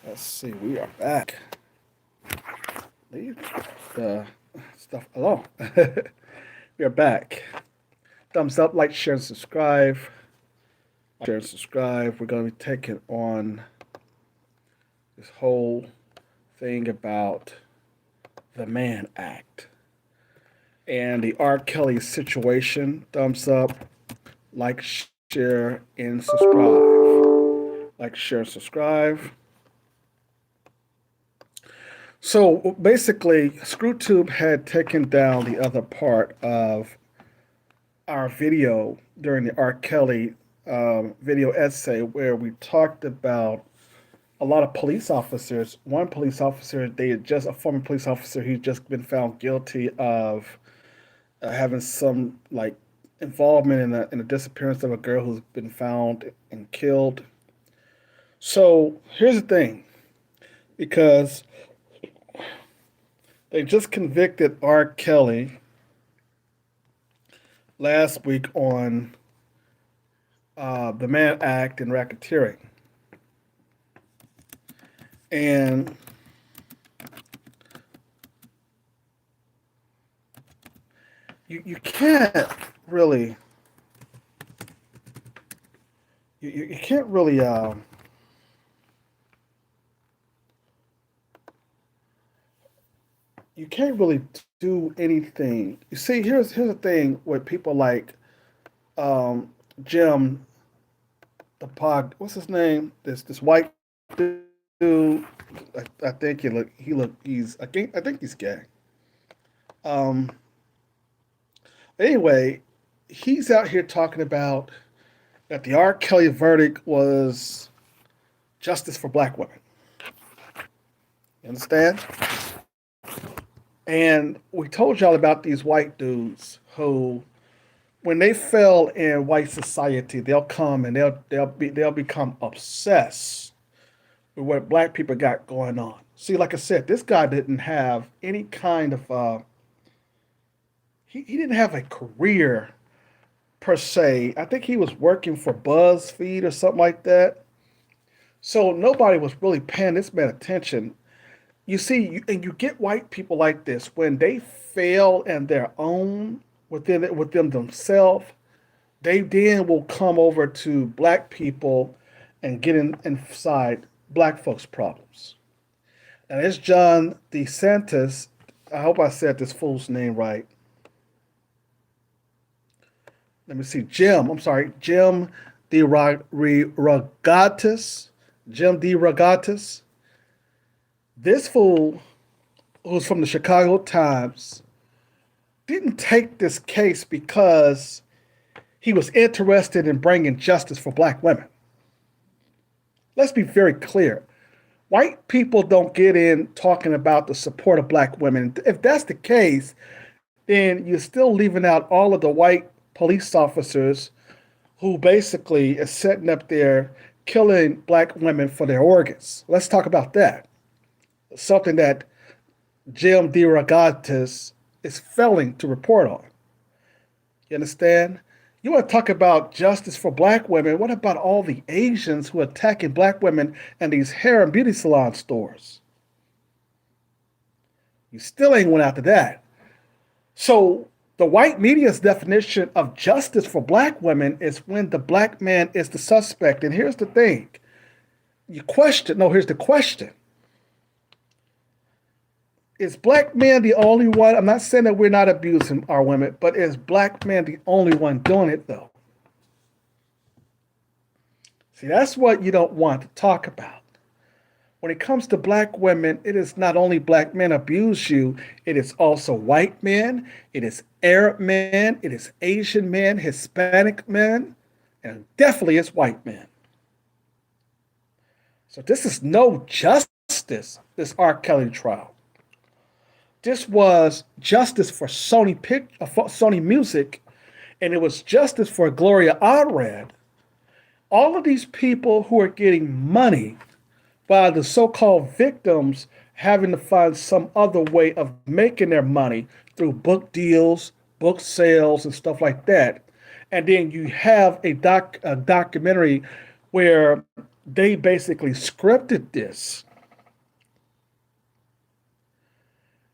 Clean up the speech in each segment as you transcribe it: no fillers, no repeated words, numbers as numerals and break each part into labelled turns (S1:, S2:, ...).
S1: Let's see, we are back. Leave the stuff alone. We are back. Thumbs up, like, share, and subscribe. Share and subscribe. We're going to be taking on this whole thing about the Mann Act and the R. Kelly situation. Thumbs up, like, share, and subscribe. Like, share, and subscribe. So basically, ScrewTube had taken down the other part of our video during the R. Kelly video essay where we talked about a lot of police officers. One police officer, they had just a former police officer, he'd just been found guilty of having some like involvement in the disappearance of a girl who's been found and killed. So here's the thing, because they just convicted R. Kelly last week on the Mann Act and racketeering. And you can't really you can't really you can't really do anything. You see, here's the thing with people like Jim, the pod. What's his name? This white dude. I think I think he's gay. Um. Anyway, he's out here talking about that the R. Kelly verdict was justice for black women. You understand? And we told y'all about these white dudes who, when they fail in white society, they'll come and they'll become obsessed with what black people got going on. See, like I said, this guy didn't have any kind of he didn't have a career per se. I think he was working for BuzzFeed or something like that. So nobody was really paying this man attention. You see, and you get white people like this when they fail in their own within themselves. They then will come over to black people and get inside black folks' problems. And it's John DeSantis. I hope I said this fool's name right. Let me see. I'm sorry, Jim DeRogatis. Jim DeRogatis. This fool, who's from the Chicago Times, didn't take this case because he was interested in bringing justice for black women. Let's be very clear. White people don't get in talking about the support of black women. If that's the case, then you're still leaving out all of the white police officers who basically is sitting up there killing black women for their organs. Let's talk about that. Something that Jim DeRogatis is failing to report on. You understand? You want to talk about justice for black women? What about all the Asians who are attacking black women in these hair and beauty salon stores? You still ain't went after that. So the white media's definition of justice for black women is when the black man is the suspect. And here's the thing. Here's the question. Is black men the only one? I'm not saying that we're not abusing our women, but is black men the only one doing it though? See, that's what you don't want to talk about. When it comes to black women, it is not only black men abuse you, it is also white men, it is Arab men, it is Asian men, Hispanic men, and definitely it's white men. So this is no justice, this R. Kelly trial. This was justice for Sony Music, and it was justice for Gloria Allred. All of these people who are getting money while the so-called victims having to find some other way of making their money through book deals, book sales, and stuff like that. And then you have a documentary where they basically scripted this.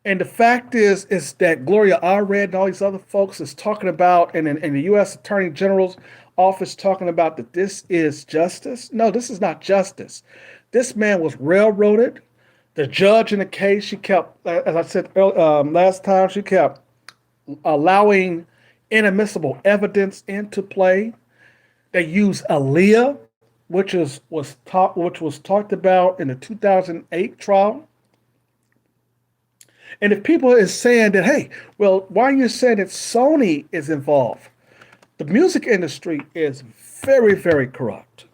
S1: And the fact is that Gloria Allred and all these other folks is talking about, and in the U.S. Attorney General's office talking about that this is justice. No, this is not justice. This man was railroaded. The judge in the case, she kept, as I said last time, she kept allowing inadmissible evidence into play. They used Aaliyah, which was talked about in the 2008 trial. And if people is saying that, hey, well, why are you saying that Sony is involved? The music industry is very, very corrupt.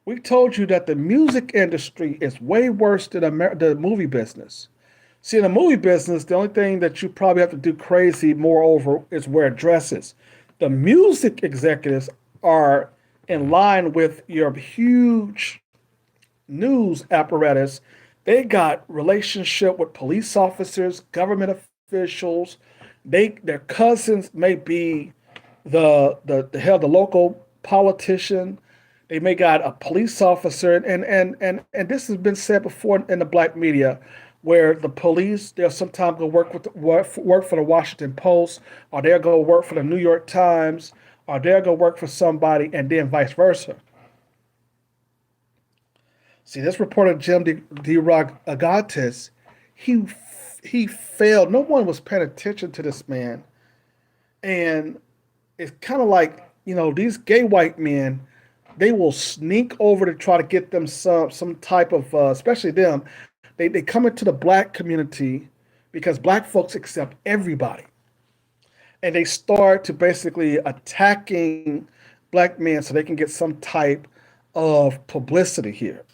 S1: We told you that the music industry is way worse than the movie business. See, in the movie business, the only thing that you probably have to do crazy, moreover, is wear dresses. The music executives are in line with your huge news apparatus. They got relationship with police officers, government officials. Their cousins may be the local politician. They may got a police officer, and this has been said before in the black media, where the police they'll sometimes go work for the Washington Post, or they'll go work for the New York Times, or they'll go work for somebody, and then vice versa. See, this reporter Jim DeRogatis, he he failed. No one was paying attention to this man, and it's kind of like these gay white men. They will sneak over to try to get them some type of, especially them. They come into the black community because black folks accept everybody, and they start to basically attacking black men so they can get some type of publicity here.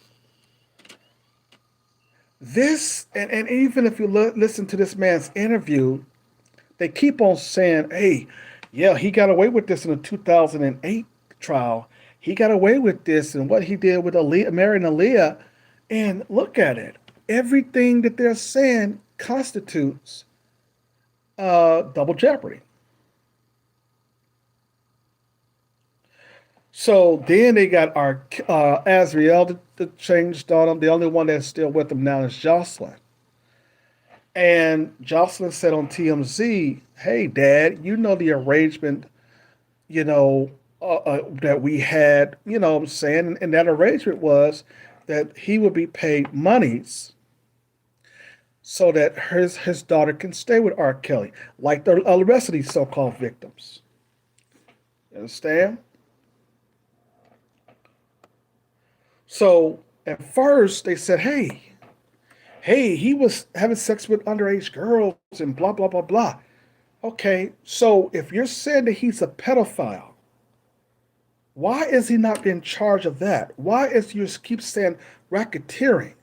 S1: This and even if you listen to this man's interview, they keep on saying, "Hey, yeah, he got away with this in the 2008 trial. He got away with this and what he did with Aaliyah, marrying Aaliyah." And look at it. Everything that they're saying constitutes double jeopardy. So then they got our Azriel that changed on them. The only one that's still with them now is Jocelyn. And Jocelyn said on TMZ, "Hey, Dad, you know the arrangement, that we had, what I'm saying, and that arrangement was that he would be paid monies so that his daughter can stay with R. Kelly, like the rest of these so-called victims. You understand? So at first they said, hey, he was having sex with underage girls and blah blah blah blah. Okay, so if you're saying that he's a pedophile, why is he not being charged of that? Why is you keep saying racketeering?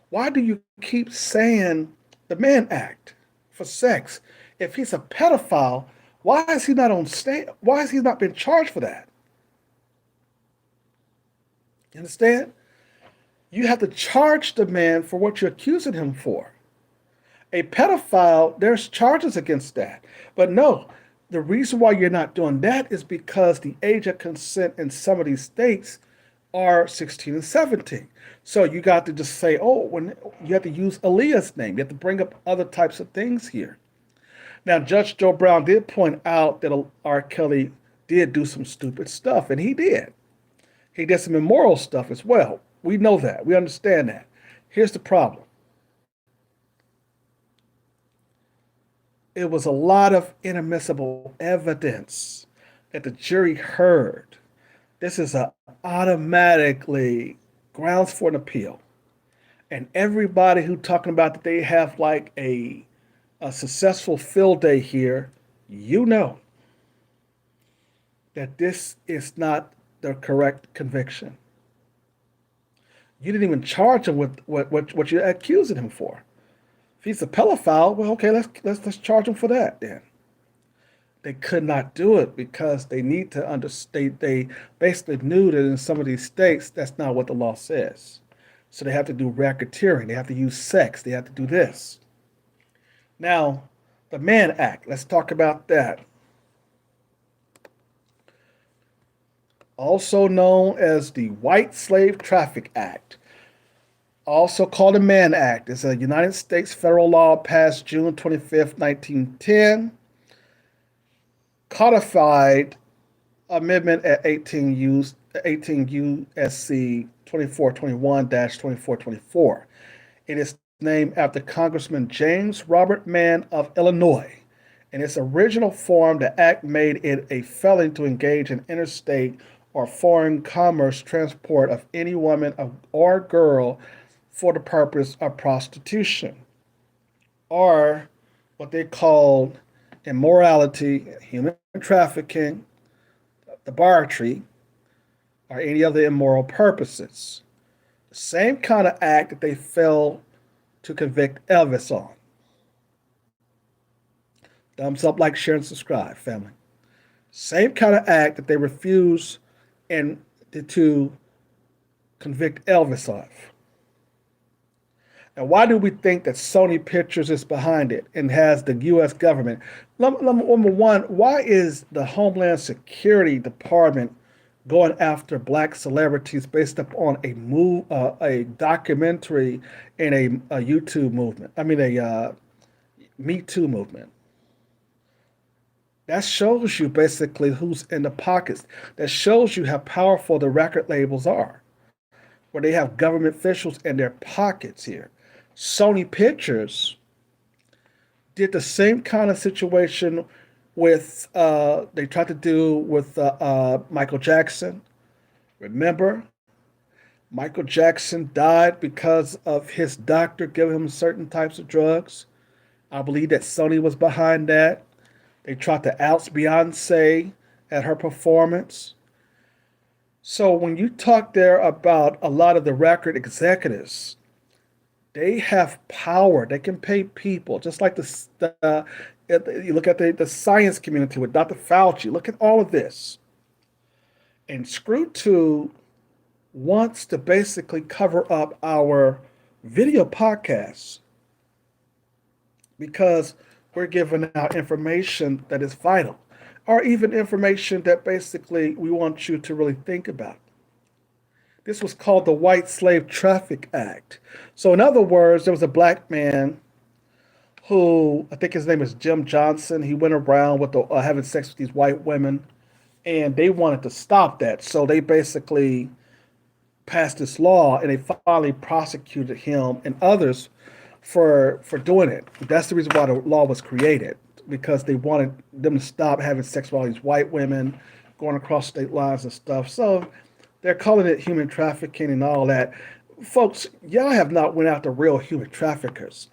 S1: Why do you keep saying the Mann Act for sex? If he's a pedophile, why is he not on stand? Why is he not being charged for that? You understand? You have to charge the man for what you're accusing him for. A pedophile, there's charges against that. But no, the reason why you're not doing that is because the age of consent in some of these states are 16 and 17. So you got to just say, oh, when you have to use Aaliyah's name, you have to bring up other types of things here. Now, Judge Joe Brown did point out that R. Kelly did do some stupid stuff, and he did. He did some immoral stuff as well. We know that. We understand that. Here's the problem. It was a lot of inadmissible evidence that the jury heard. This is a automatically grounds for an appeal. And everybody who talking about that they have like a successful field day here, you know that this is not the correct conviction. You didn't even charge him with what you're accusing him for. If he's a pedophile, well, okay, let's charge him for that then. They could not do it because they need to understate. They basically knew that in some of these states, that's not what the law says. So they have to do racketeering. They have to use sex. They have to do this. Now, the Mann Act. Let's talk about that. Also known as the White Slave Traffic Act. also called the Mann Act. It's a United States federal law passed June 25th, 1910, codified amendment at 18 USC 2421-2424. It is named after Congressman James Robert Mann of Illinois. In its original form, the act made it a felony to engage in interstate or foreign commerce transport of any woman or girl for the purpose of prostitution, or what they called immorality, human trafficking, debauchery, or any other immoral purposes. The same kind of act that they failed to convict Elvis on. Thumbs up, like, share, and subscribe, family. Same kind of act that they refused and to convict Elvis of. And why do we think that Sony Pictures is behind it and has the U.S. government? Number one, why is the Homeland Security Department going after black celebrities based upon a documentary and a YouTube movement? I mean, a Me Too movement. That shows you basically who's in the pockets. That shows you how powerful the record labels are, where they have government officials in their pockets here. Sony Pictures did the same kind of situation with they tried to do with Michael Jackson. Remember, Michael Jackson died because of his doctor giving him certain types of drugs. I believe that Sony was behind that. They tried to oust Beyonce at her performance. So when you talk there about a lot of the record executives, they have power. They can pay people, just like you look at the science community with Dr. Fauci. Look at all of this. And Screw 2 wants to basically cover up our video podcasts because we're giving out information that is vital, or even information that basically we want you to really think about. This was called the White Slave Traffic Act. So, in other words, there was a black man who, I think his name is Jim Johnson. He went around with having sex with these white women, and they wanted to stop that. So they basically passed this law, and they finally prosecuted him and others for doing it. That's the reason why the law was created, because they wanted them to stop having sex with all these white women, going across state lines and stuff. So they're calling it human trafficking and all that. Folks, y'all have not went after real human traffickers.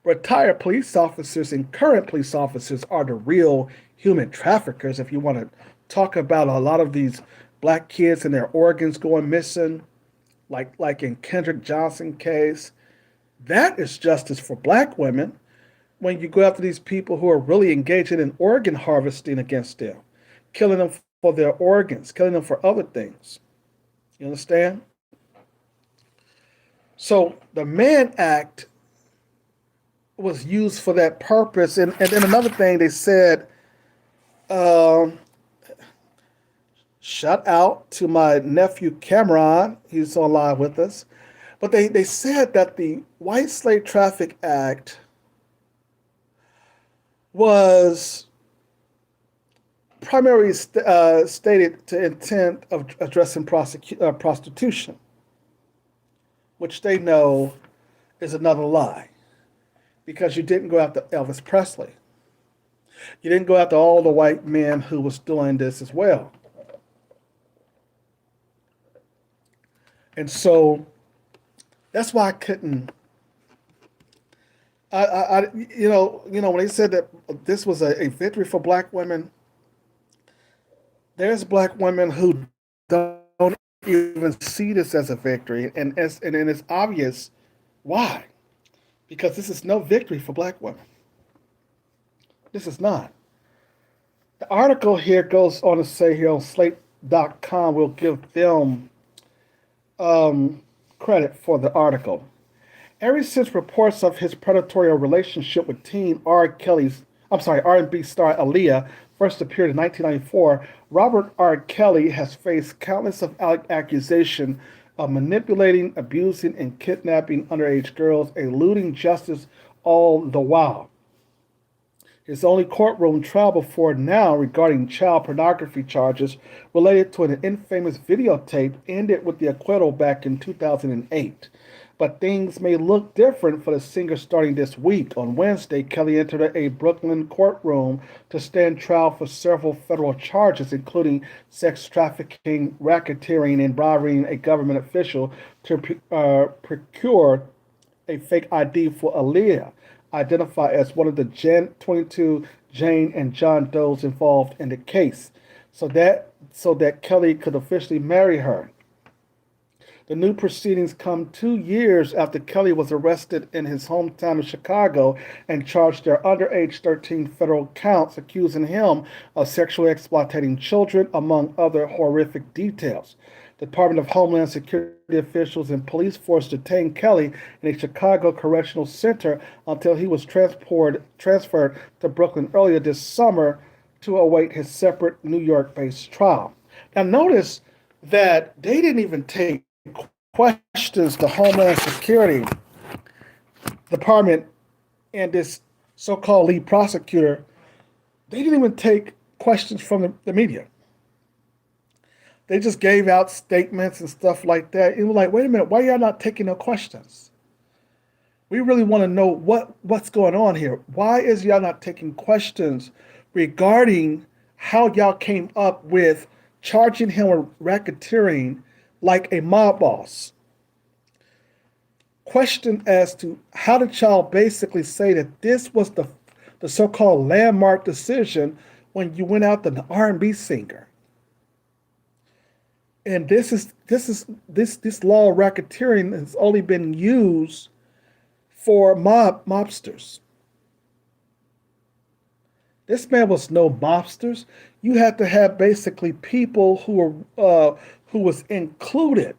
S1: Retired police officers and current police officers are the real human traffickers. If you want to talk about a lot of these black kids and their organs going missing, like in Kendrick Johnson case, that is justice for black women. When you go after these people who are really engaging in organ harvesting against them, killing them for their organs, killing them for other things. You understand? So the Mann Act was used for that purpose. And then another thing they said, shout out to my nephew Cameron. He's online with us. But they said that the White Slave Traffic Act was primarily stated to intent of addressing prostitution, which they know is another lie, because you didn't go after Elvis Presley. You didn't go after all the white men who was doing this as well. And so that's why I couldn't. When they said that this was a victory for black women, there's black women who don't even see this as a victory, and it's obvious why. Because this is no victory for black women. This is not. The article here goes on to say here on Slate.com, we'll give them credit for the article. Ever since reports of his predatory relationship with teen R&B star Aaliyah first appeared in 1994, Robert R. Kelly has faced countless of accusations of manipulating, abusing, and kidnapping underage girls, eluding justice all the while. His only courtroom trial before now regarding child pornography charges related to an infamous videotape ended with the acquittal back in 2008. But things may look different for the singer starting this week. On Wednesday, Kelly entered a Brooklyn courtroom to stand trial for several federal charges, including sex trafficking, racketeering, and bribing a government official to procure a fake ID for Aaliyah, identified as one of the 22 Jane and John Does involved in the case, so that Kelly could officially marry her. The new proceedings come 2 years after Kelly was arrested in his hometown of Chicago and charged their underage 13 federal counts, accusing him of sexually exploiting children, among other horrific details. The Department of Homeland Security officials and police force detained Kelly in a Chicago correctional center until he was transferred to Brooklyn earlier this summer to await his separate New York based trial. Now, notice that they didn't even take questions the Homeland Security Department and this so called lead prosecutor, they didn't even take questions from the media. They just gave out statements and stuff like that. It was like, wait a minute, why y'all not taking no questions? We really want to know what's going on here. Why is y'all not taking questions regarding how y'all came up with charging him with racketeering like a mob boss? Question as to how did y'all basically say that this was the so-called landmark decision when you went out to the R&B singer? And this law of racketeering has only been used for mobsters. This man was no mobsters. You had to have basically people who was included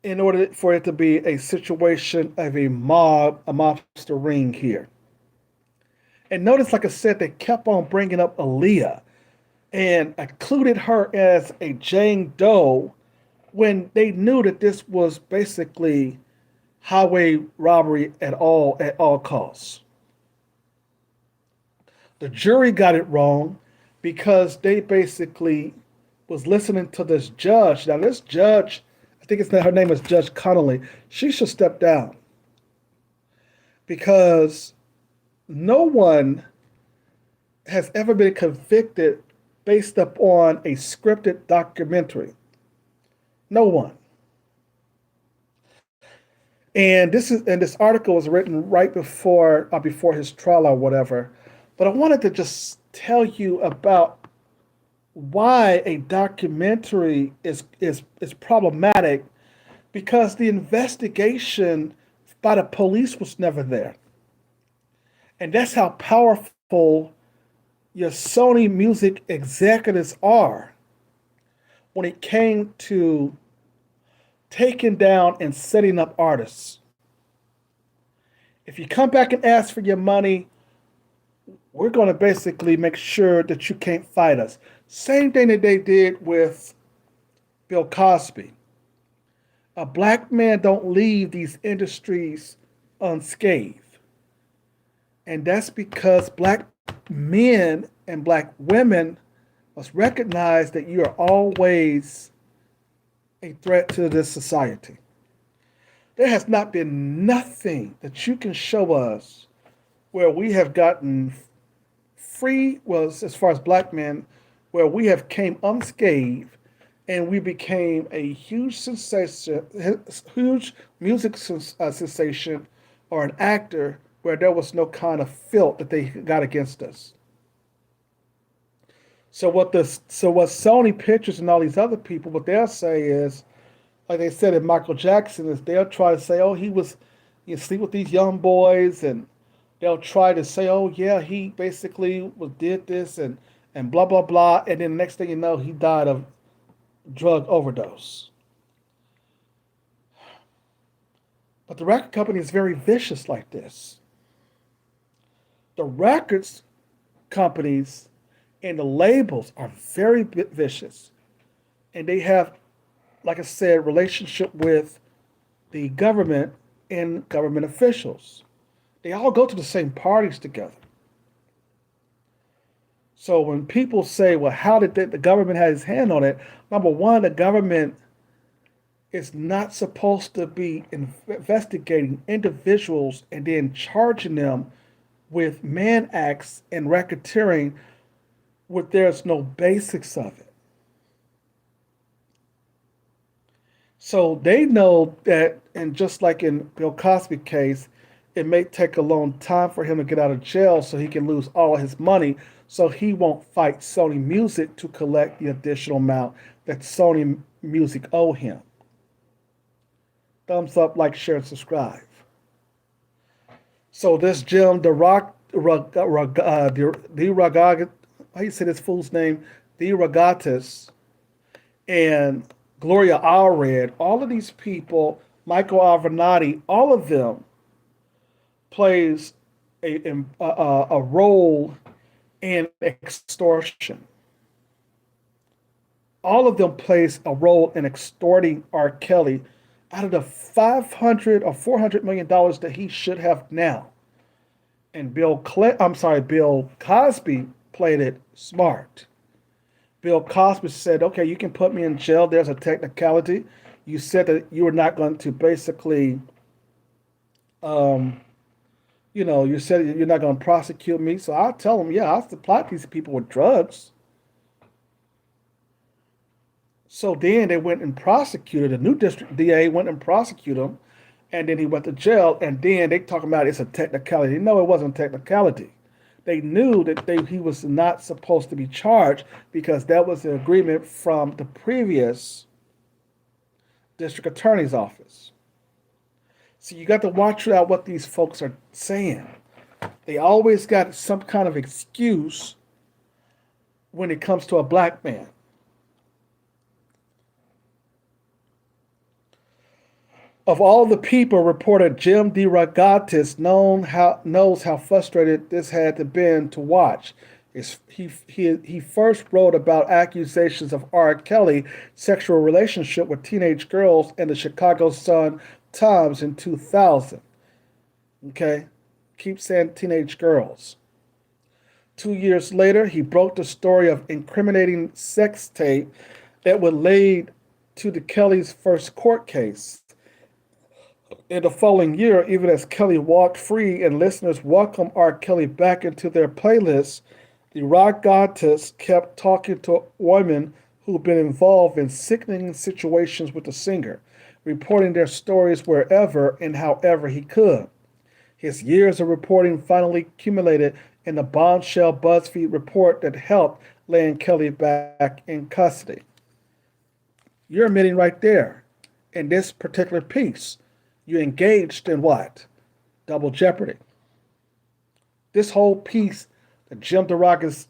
S1: in order for it to be a situation of a mobster ring here. And notice, like I said, they kept on bringing up Aaliyah and included her as a Jane Doe when they knew that this was basically highway robbery at all costs. The jury got it wrong because they basically was listening to this judge. Now this judge, I think her name is Judge Connolly. She should step down because no one has ever been convicted based upon a scripted documentary. No one. And this article was written right before his trial or whatever. But I wanted to just tell you about why a documentary is problematic, because the investigation by the police was never there. And that's how powerful your Sony music executives are when it came to taking down and setting up artists. If you come back and ask for your money, we're going to basically make sure that you can't fight us. Same thing that they did with Bill Cosby. A black man don't leave these industries unscathed. And that's because black men and black women must recognize that you are always a threat to this society. There has not been nothing that you can show us where we have gotten free, well, as far as black men, where we have came unscathed and we became a huge sensation, huge music sensation, or an actor where there was no kind of filth that they got against us. So what Sony Pictures and all these other people, what they'll say is, like they said in Michael Jackson, is they'll try to say, oh, he was, you sleep with these young boys, and they'll try to say, oh yeah, he basically did this and blah blah blah, and then the next thing you know, he died of drug overdose. But the record company is very vicious like this. The records companies and the labels are very vicious, and they have like I said, relationship with the government and government officials. They all go to the same parties together. So when people say, well, how did the government have his hand on it? Number one, the government is not supposed to be investigating individuals and then charging them with man acts and racketeering where there's no basics of it. So they know that, and just like in Bill Cosby case, it may take a long time for him to get out of jail so he can lose all of his money. So he won't fight Sony Music to collect the additional amount that Sony Music owe him. Thumbs up, like, share, and subscribe. So this Jim the how you say this fool's name, the Rogatis, and Gloria Allred, all of these people, Michael Avenatti, all of them plays a role in extortion. All of them plays a role in extorting R. Kelly out of the 500 or $400 million that he should have now. And Bill Cosby played it smart. Bill Cosby said, okay, you can put me in jail. There's a technicality. You said that you were not going to basically, um, you said you're not going to prosecute me. So I'll tell them, yeah, I'll supply these people with drugs. So then they went and prosecuted. The new district DA went and prosecuted him. And then he went to jail. And then they talking about it's a technicality. No, it wasn't a technicality. They knew that he was not supposed to be charged because that was the agreement from the previous district attorney's office. So you got to watch out what these folks are saying. They always got some kind of excuse when it comes to a black man. Of all the people reported, Jim DeRogatis knows how frustrated this had to been to watch. He first wrote about accusations of R. Kelly sexual relationship with teenage girls in the Chicago Sun-Times in 2000. Okay, keep saying teenage girls. 2 years later, he broke the story of incriminating sex tape that would lead to the Kelly's first court case. In the following year, even as Kelly walked free and listeners welcomed R. Kelly back into their playlists, the rock goddess kept talking to women who'd been involved in sickening situations with the singer, reporting their stories wherever and however he could. His years of reporting finally accumulated in the bombshell BuzzFeed report that helped land Kelly back in custody. You're admitting right there, in this particular piece, you engaged in what? Double jeopardy. This whole piece that Jim DeRogatis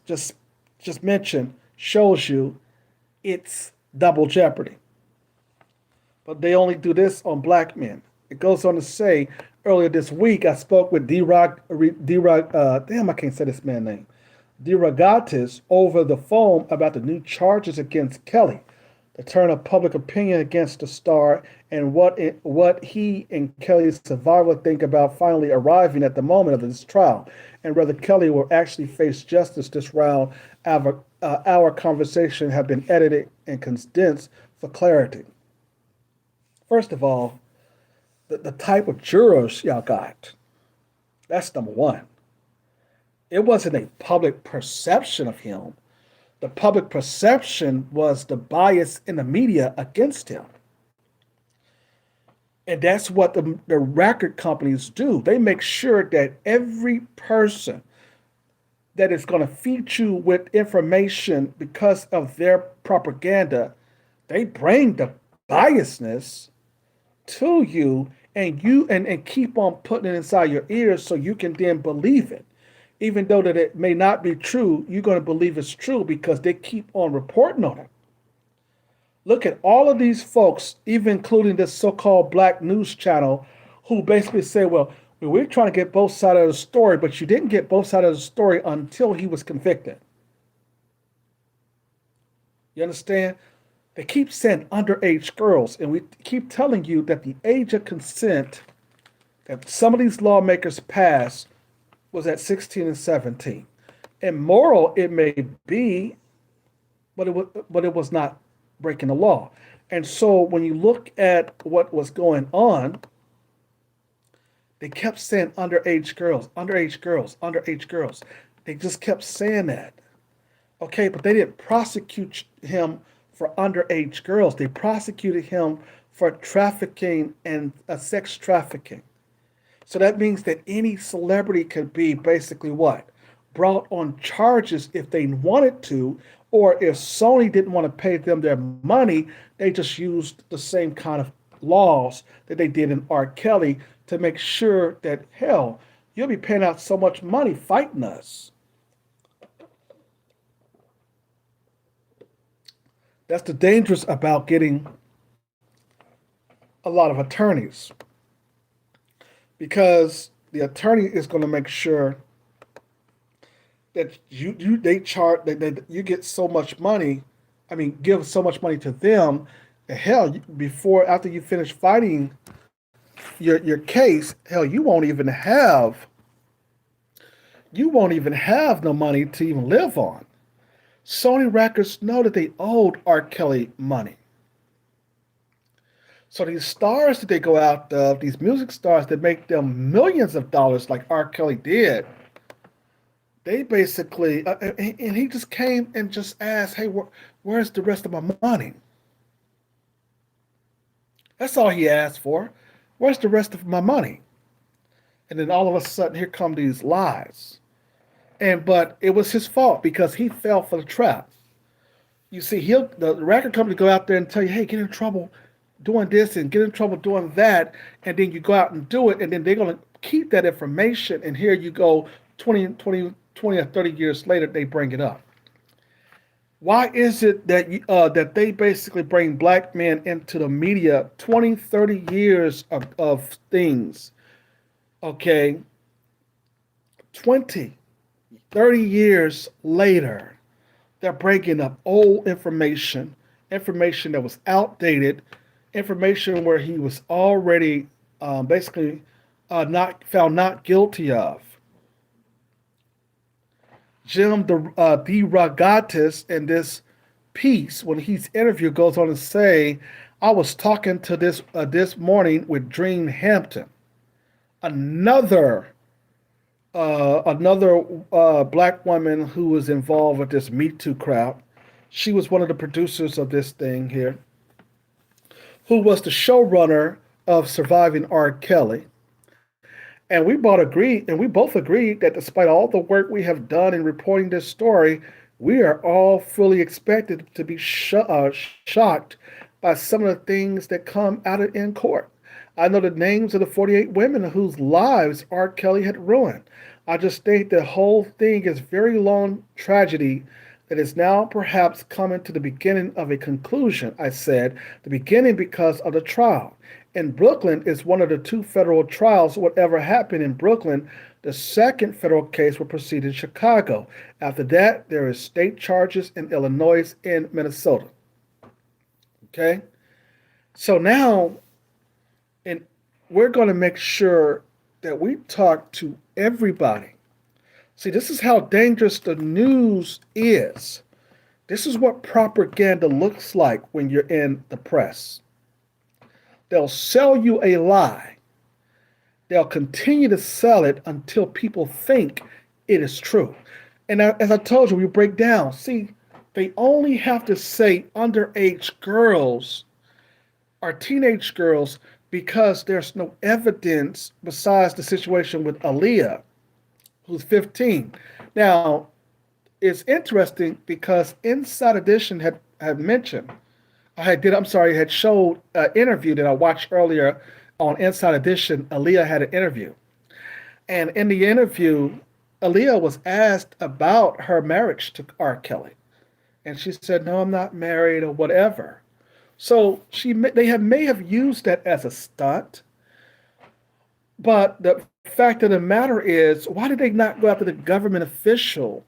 S1: just mentioned shows you it's double jeopardy. But they only do this on black men. It goes on to say, earlier this week, I spoke with damn, I can't say this man's name, DeRogatis over the phone about the new charges against Kelly, the turn of public opinion against the star, and what he and Kelly's survivor think about finally arriving at the moment of this trial, and whether Kelly will actually face justice this round. Our conversation have been edited and condensed for clarity. First of all, the type of jurors y'all got, that's number one. It wasn't a public perception of him. The public perception was the bias in the media against him. And that's what the record companies do. They make sure that every person that is going to feed you with information because of their propaganda, they bring the biasness to you and keep on putting it inside your ears so you can then believe it. Even though that it may not be true, you're going to believe it's true because they keep on reporting on it. Look at all of these folks, even including this so-called black news channel, who basically say, well, we're trying to get both sides of the story, but you didn't get both sides of the story until he was convicted. You understand? They keep saying underage girls, and we keep telling you that the age of consent that some of these lawmakers passed was at 16 and 17. Immoral it may be, but it was not breaking the law. And so when you look at what was going on, they kept saying underage girls, underage girls, underage girls. They just kept saying that. Okay, but they didn't prosecute him for underage girls. They prosecuted him for trafficking and sex trafficking. So that means that any celebrity could be basically what? Brought on charges if they wanted to, or if Sony didn't want to pay them their money, they just used the same kind of laws that they did in R. Kelly to make sure that, hell, you'll be paying out so much money fighting us. That's the dangerous about getting a lot of attorneys because the attorney is going to make sure that you they chart that you get so much money. I mean, give so much money to them. Hell, before after you finish fighting your case, hell, you won't even have no money to even live on. Sony Records know that they owed R. Kelly money. So these stars that they go out of, these music stars that make them millions of dollars, like R. Kelly did, they basically, and he just came and just asked, "Hey, where's the rest of my money?" That's all he asked for. Where's the rest of my money? And then all of a sudden, here come these lies. But it was his fault because he fell for the trap. You see, the record company go out there and tell you, "Hey, get in trouble doing this and get in trouble doing that," and then you go out and do it, and then they're gonna keep that information. And here you go, 20 or 30 years later, they bring it up. Why is it that that they basically bring black men into the media 20, 30 years of things? Okay, 20, 30 years later, they're breaking up old information, information that was outdated, information where he was already basically not found not guilty of. Jim DeRogatis in this piece, when he's interviewed, goes on to say, "I was talking to this morning with Dream Hampton, another black woman who was involved with this Me Too crowd. She was one of the producers of this thing here, who was the showrunner of Surviving R. Kelly. And we both agreed that despite all the work we have done in reporting this story, we are all fully expected to be shocked by some of the things that come out of in court. I know the names of the 48 women whose lives R. Kelly had ruined. I just think the whole thing is very long tragedy that is now perhaps coming to the beginning of a conclusion," I said. "The beginning because of the trial. In Brooklyn is one of the two federal trials. Whatever happened in Brooklyn, the second federal case will proceed in Chicago. After that, there is state charges in Illinois and Minnesota." Okay? So now, and we're going to make sure that we talk to everybody. See, this is how dangerous the news is. This is what propaganda looks like when you're in the press. They'll sell you a lie. They'll continue to sell it until people think it is true. And as I told you, we break down. See, they only have to say underage girls or teenage girls because there's no evidence besides the situation with Aaliyah, who's 15. Now, it's interesting because Inside Edition had mentioned, had showed an interview that I watched earlier on Inside Edition. Aaliyah had an interview. And in the interview, Aaliyah was asked about her marriage to R. Kelly. And she said, "No, I'm not married," or whatever. So may have used that as a stunt. But the fact of the matter is, why did they not go after the government official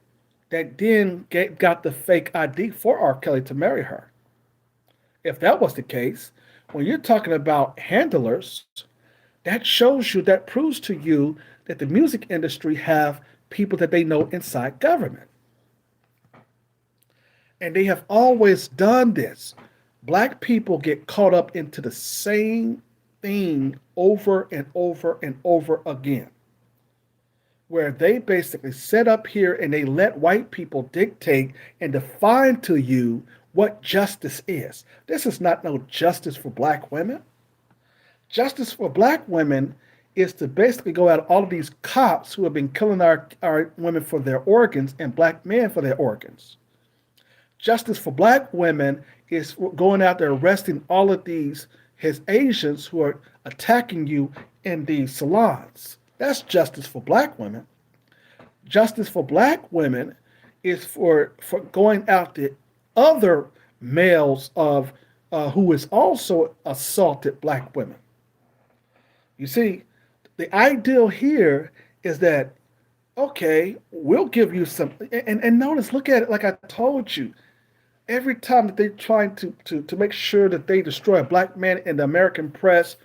S1: that then got the fake ID for R. Kelly to marry her? If that was the case, when you're talking about handlers, that shows you, that proves to you that the music industry have people that they know inside government. And they have always done this. Black people get caught up into the same thing over and over and over again, where they basically set up here and they let white people dictate and define to you what justice is. This is not no justice for black women. Justice for black women is to basically go at all of these cops who have been killing our women for their organs and black men for their organs. Justice for black women is going out there arresting all of these his Asians who are attacking you in these salons. That's justice for black women. Justice for black women is for going out the other males of who is also assaulted black women. You see, the ideal here is that, okay, we'll give you some, and notice, look at it like I told you. Every time that they're trying to make sure that they destroy a black man in the American press,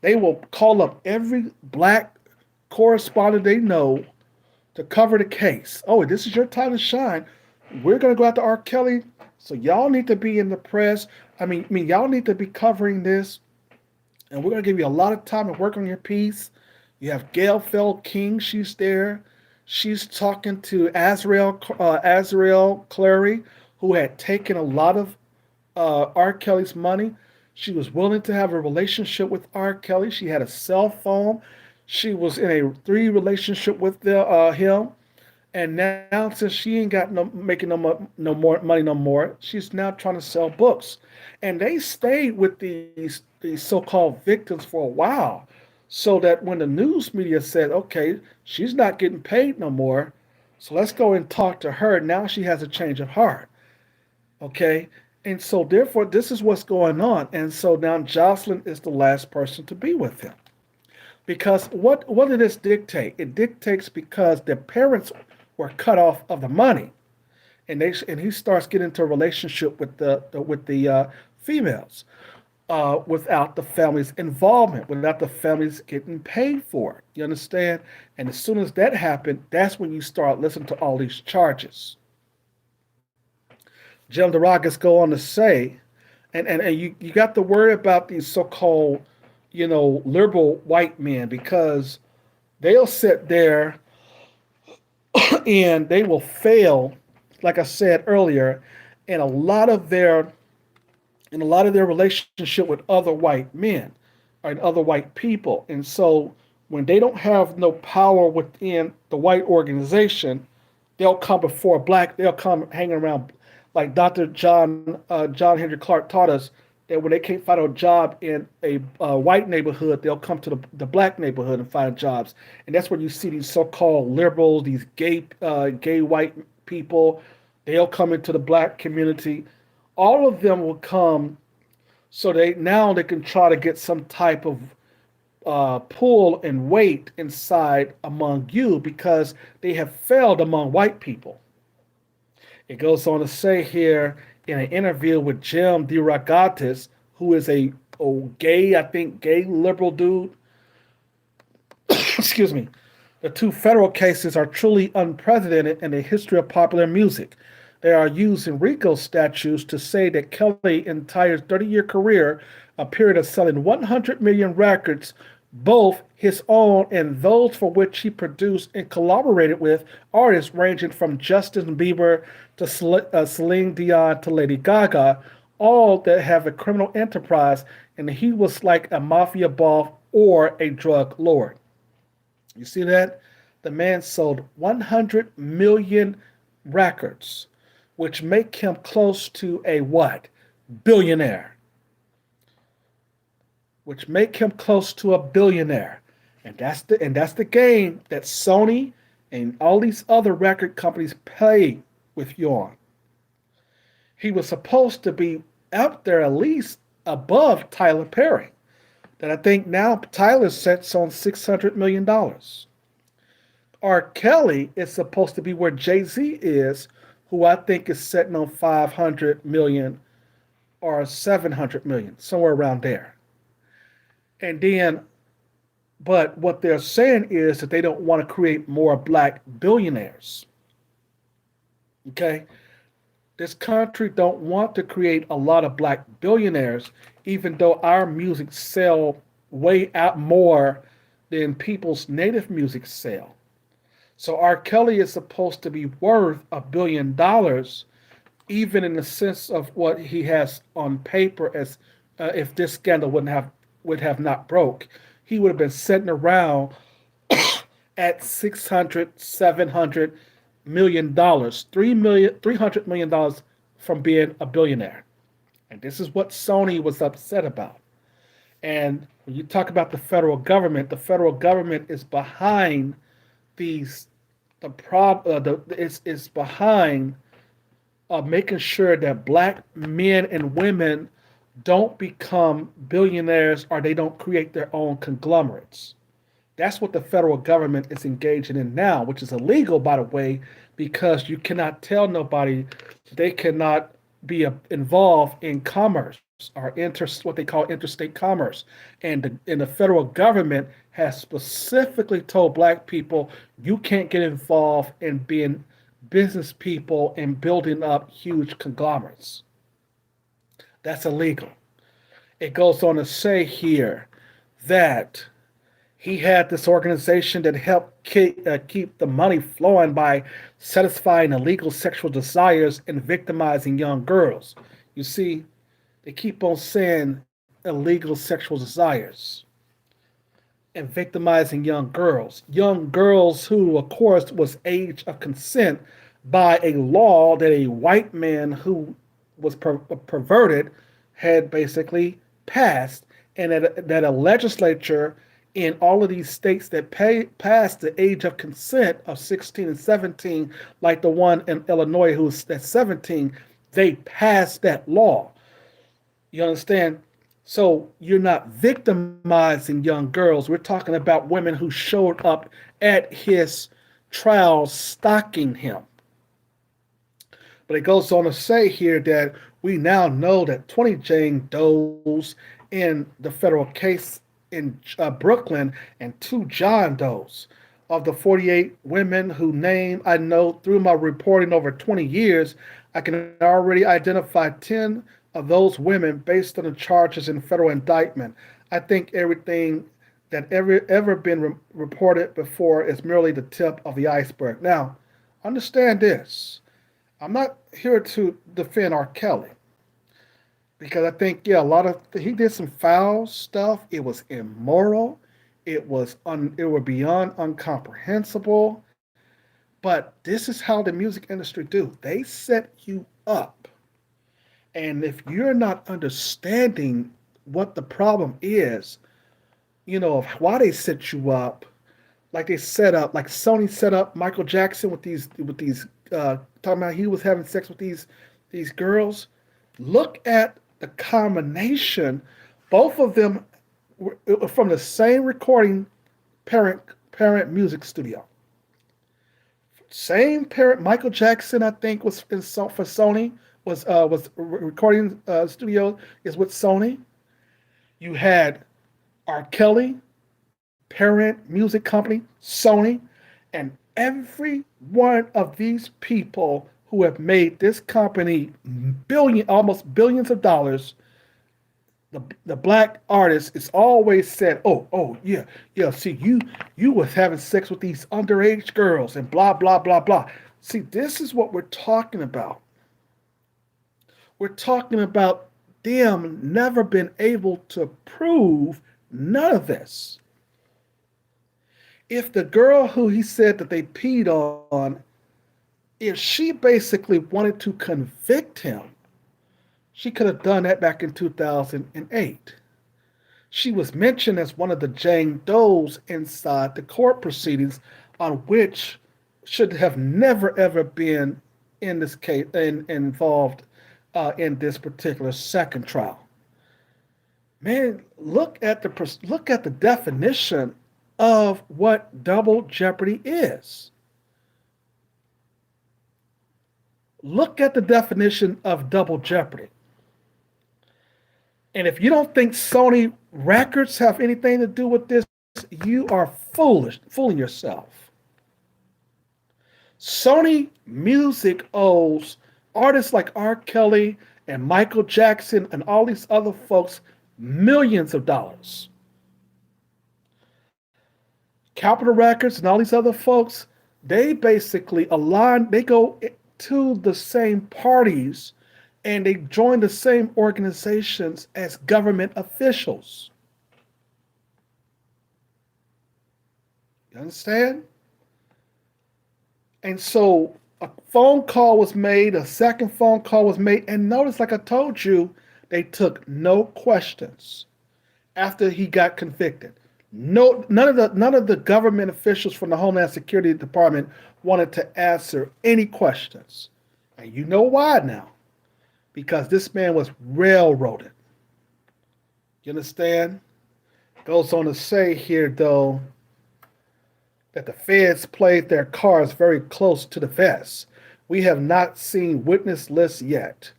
S1: they will call up every black correspondent they know to cover the case. Oh, this is your time to shine. We're going to go after R. Kelly, so y'all need to be in the press. I mean, y'all need to be covering this, and we're going to give you a lot of time to work on your piece. You have Gail Feld King. She's there. She's talking to Azrael Clary, who had taken a lot of R. Kelly's money. She was willing to have a relationship with R. Kelly. She had a cell phone. She was in a three relationship with him. And now, since she ain't got making no more money no more, she's now trying to sell books. And they stayed with these so-called victims for a while, so that when the news media said, okay, she's not getting paid no more, so let's go and talk to her. Now she has a change of heart. Okay. And so therefore this is what's going on. And so now Jocelyn is the last person to be with him. Because what did this dictate? It dictates because their parents were cut off of the money. And he starts getting into a relationship with the females without the family's involvement, without the families getting paid for it. You understand? And as soon as that happened, that's when you start listening to all these charges. Jim DeRogas go on to say, and you got to worry about these so-called, liberal white men, because they'll sit there and they will fail, like I said earlier, in a lot of their relationship with other white men and other white people. And so when they don't have no power within the white organization, they'll come before black, they'll come hanging around, like Dr. John Henry Clark taught us, that when they can't find a job in a white neighborhood, they'll come to the black neighborhood and find jobs. And that's where you see these so-called liberals, these gay white people. They'll come into the black community. All of them will come, so they can try to get some type of pull and weight inside among you, because they have failed among white people. It goes on to say here in an interview with Jim DeRogatis, who is a gay liberal dude. Excuse me. The two federal cases are truly unprecedented in the history of popular music. They are used in RICO statutes to say that Kelly's entire 30-year career, a period of selling 100 million records, both his own and those for which he produced and collaborated with artists ranging from Justin Bieber to Celine Dion to Lady Gaga, all that have a criminal enterprise, and he was like a mafia boss or a drug lord. You see that? The man sold 100 million records, which make him close to a what? Billionaire. Which make him close to a billionaire. And that's the game that Sony and all these other record companies play with you on. He was supposed to be out there at least above Tyler Perry. That I think now Tyler sets on $600 million. R. Kelly is supposed to be where Jay-Z is, who I think is setting on $500 million or 700 million, somewhere around there. And then, but what they're saying is that they don't want to create more black billionaires. Okay, this country don't want to create a lot of black billionaires, even though our music sell way out more than people's native music sell. So R. Kelly is supposed to be worth $1 billion, even in the sense of what he has on paper. As if this scandal would have not broke, he would have been sitting around at 600, $700 million, 300 million dollars from being a billionaire. And this is what Sony was upset about. And when you talk about the federal government is behind these the prob the is behind making sure that black men and women don't become billionaires or they don't create their own conglomerates. That's what the federal government is engaging in now, which is illegal, by the way, because you cannot tell nobody they cannot be involved in commerce or what they call interstate commerce. And the federal government has specifically told black people you can't get involved in being business people and building up huge conglomerates. That's illegal. It goes on to say here that he had this organization that helped keep the money flowing by satisfying illegal sexual desires and victimizing young girls. You see, they keep on saying illegal sexual desires and victimizing young girls who, of course, was age of consent by a law that a white man who was perverted had basically passed, and that a legislature in all of these states that passed the age of consent of 16 and 17, like the one in Illinois who's at 17, they passed that law. You understand? So you're not victimizing young girls. We're talking about women who showed up at his trial stalking him. But it goes on to say here that we now know that 20 Jane Does in the federal case in Brooklyn and 2 John Does of the 48 women who name I know through my reporting over 20 years, I can already identify 10 of those women based on the charges in federal indictment. I think everything that ever been reported before is merely the tip of the iceberg. Now, understand this. I'm not here to defend R. Kelly because I think a lot of he did some foul stuff. It was immoral. It was beyond incomprehensible. But this is how the music industry do. They set you up, and if you're not understanding what the problem is, of why they set you up, like Sony set up Michael Jackson with these talking about he was having sex with these girls. Look at the combination. Both of them were from the same recording parent music studio. Same parent. Michael Jackson, I think, was for Sony. Was recording studio is with Sony. You had R. Kelly, parent music company, Sony, and every one of these people who have made this company almost billions of dollars, the black artist is always said, yeah. See, you was having sex with these underage girls and blah blah blah blah. See, this is what we're talking about. We're talking about them never been able to prove none of this. If the girl who he said that they peed on, if she basically wanted to convict him, she could have done that back in 2008. She was mentioned as one of the Jane Does inside the court proceedings, on which should have never ever been in this case involved in this particular second trial. Man, look at the definition of what double jeopardy is. Look at the definition of double jeopardy. And if you don't think Sony records have anything to do with this, you are foolish, fooling yourself. Sony Music owes artists like R. Kelly and Michael Jackson and all these other folks millions of dollars. Capitol Records and all these other folks, they basically align, they go to the same parties and they join the same organizations as government officials. You understand? And so a phone call was made, a second phone call was made, and notice, like I told you, they took no questions after he got convicted. No, none of the government officials from the Homeland Security Department wanted to answer any questions. And you know why now? Because this man was railroaded. You understand? Goes on to say here, though, that the feds played their cards very close to the vest. We have not seen witness lists yet.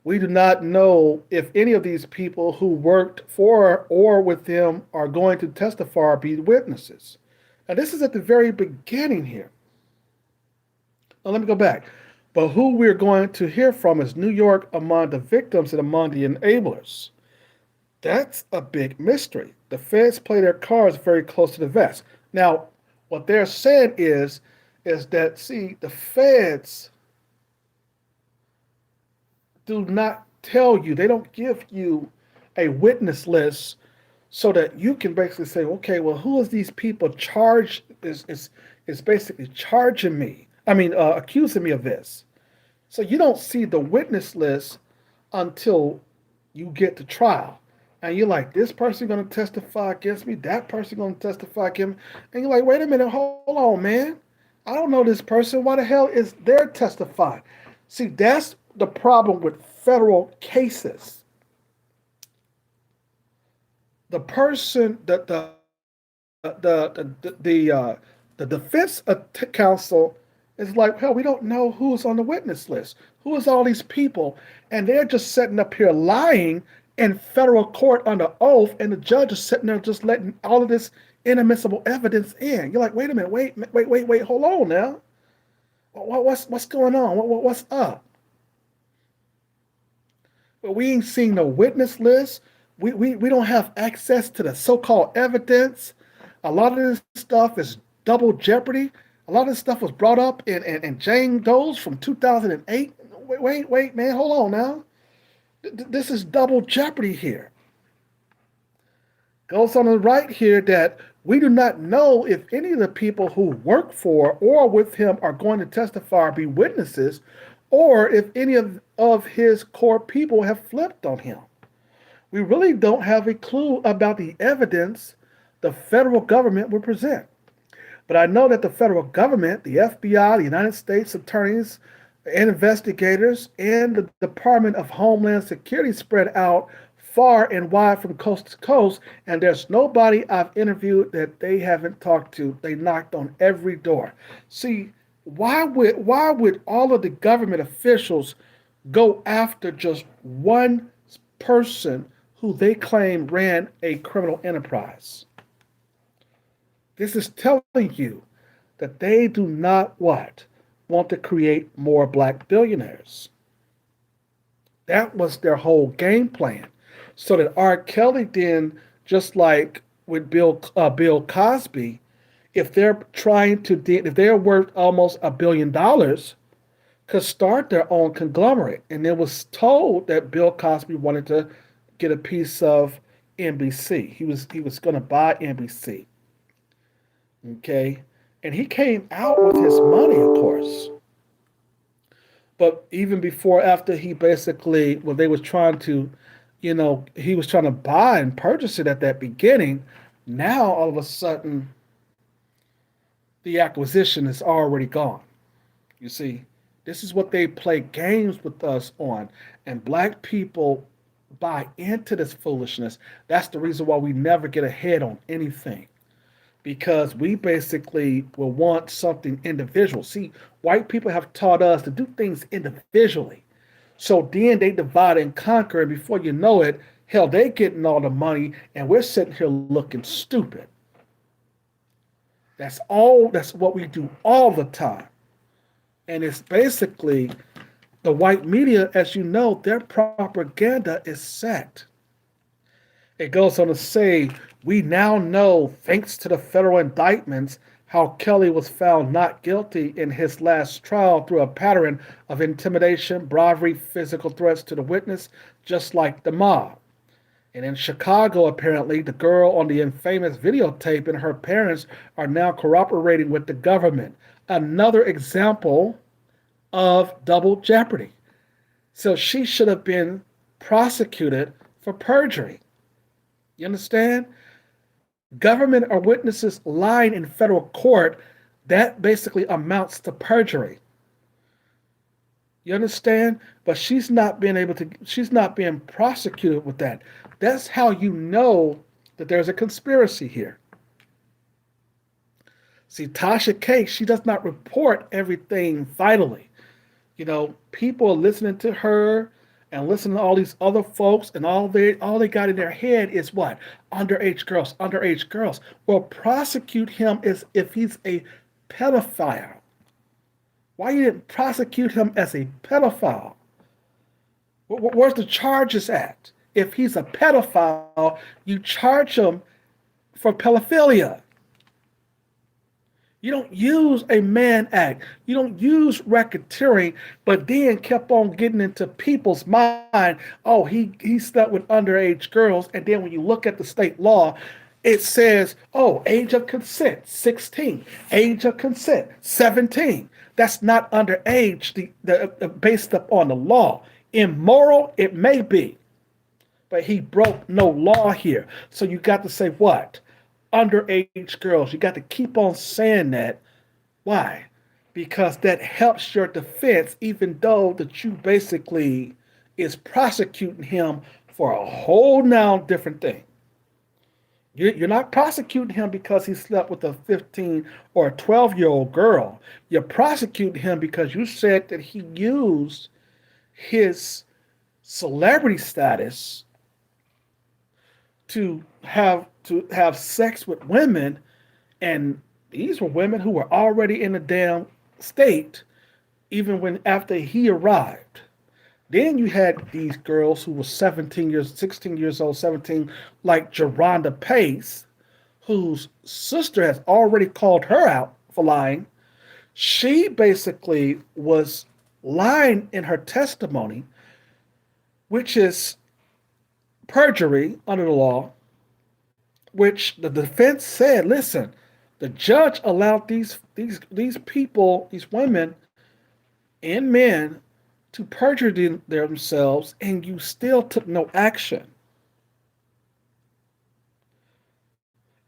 S1: We do not know if any of these people who worked for or with him are going to testify or be witnesses. Now, this is at the very beginning here. Now, let me go back. But who we're going to hear from is New York among the victims and among the enablers. That's a big mystery. The feds play their cards very close to the vest. Now, what they're saying is that, see, the feds do not tell you, they don't give you a witness list so that you can basically say, okay, well, who is these people charged, is basically charging me, accusing me of this. So you don't see the witness list until you get to trial. And you're like, this person going to testify against me, that person going to testify against me. And you're like, wait a minute, hold on, man. I don't know this person. Why the hell is they testifying? See, that's the problem with federal cases. The person that the defense counsel is like, hell, we don't know who's on the witness list. Who is all these people? And they're just sitting up here lying in federal court under oath, and the judge is sitting there just letting all of this inadmissible evidence in. You're like, wait a minute, wait, hold on now. What's going on? What's up? But we ain't seen no witness list. We don't have access to the so-called evidence. A lot of this stuff is double jeopardy. A lot of this stuff was brought up in Jane Doe's from 2008. Wait, man, hold on now. This is double jeopardy here. Goes on the right here that we do not know if any of the people who work for or with him are going to testify or be witnesses, or if any of his core people have flipped on him. We really don't have a clue about the evidence the federal government will present. But I know that the federal government, the FBI, the United States attorneys and investigators, and the Department of Homeland Security spread out far and wide from coast to coast, and there's nobody I've interviewed that they haven't talked to. They knocked on every door. See, why would all of the government officials go after just one person who they claim ran a criminal enterprise? This is telling you that they do not want to create more black billionaires. That was their whole game plan. So that R. Kelly then, just like with Bill Cosby, if they're worth almost $1 billion, could start their own conglomerate. And it was told that Bill Cosby wanted to get a piece of NBC. He was going to buy NBC. Okay, and he came out with his money, of course. But even before, after he basically, well, they was trying to, he was trying to buy and purchase it at that beginning. Now, all of a sudden, the acquisition is already gone. You see, this is what they play games with us on. And black people buy into this foolishness. That's the reason why we never get ahead on anything. Because we basically will want something individual. See, white people have taught us to do things individually. So then they divide and conquer, and before you know it, Hell, they getting all the money, and we're sitting here looking stupid. That's what we do all the time. And it's basically the white media, as you know, their propaganda is set. It goes on to say, we now know, thanks to the federal indictments, how Kelly was found not guilty in his last trial through a pattern of intimidation, bribery, physical threats to the witness, just like the mob. And in Chicago, apparently, the girl on the infamous videotape and her parents are now cooperating with the government. Another example of double jeopardy. So she should have been prosecuted for perjury. You understand? Government or witnesses lying in federal court, that basically amounts to perjury. You understand? But she's not being prosecuted with that. That's how you know that there's a conspiracy here. See, Tasha K, she does not report everything vitally. People are listening to her and listening to all these other folks, and all they got in their head is what? Underage girls, underage girls. Well, prosecute him as if he's a pedophile. Why you didn't prosecute him as a pedophile? Where's the charges at? If he's a pedophile, you charge him for pedophilia. You don't use a Mann Act. You don't use racketeering, but then kept on getting into people's mind. Oh, he slept with underage girls. And then when you look at the state law, it says, oh, age of consent, 16. Age of consent, 17. That's not underage based upon the law. Immoral, it may be. But he broke no law here. So you got to say what? Underage girls. You got to keep on saying that. Why? Because that helps your defense, even though that you basically is prosecuting him for a whole now different thing. You're not prosecuting him because he slept with a 15 or a 12-year-old girl. You're prosecuting him because you said that he used his celebrity status to have sex with women, and these were women who were already in a damn state even when after he arrived. Then you had these girls who were 16 years old, 17, like Geronda Pace, whose sister has already called her out for lying. She basically was lying in her testimony, which is perjury under the law, which the defense said, listen, the judge allowed these people, these women and men, to perjure themselves, and you still took no action.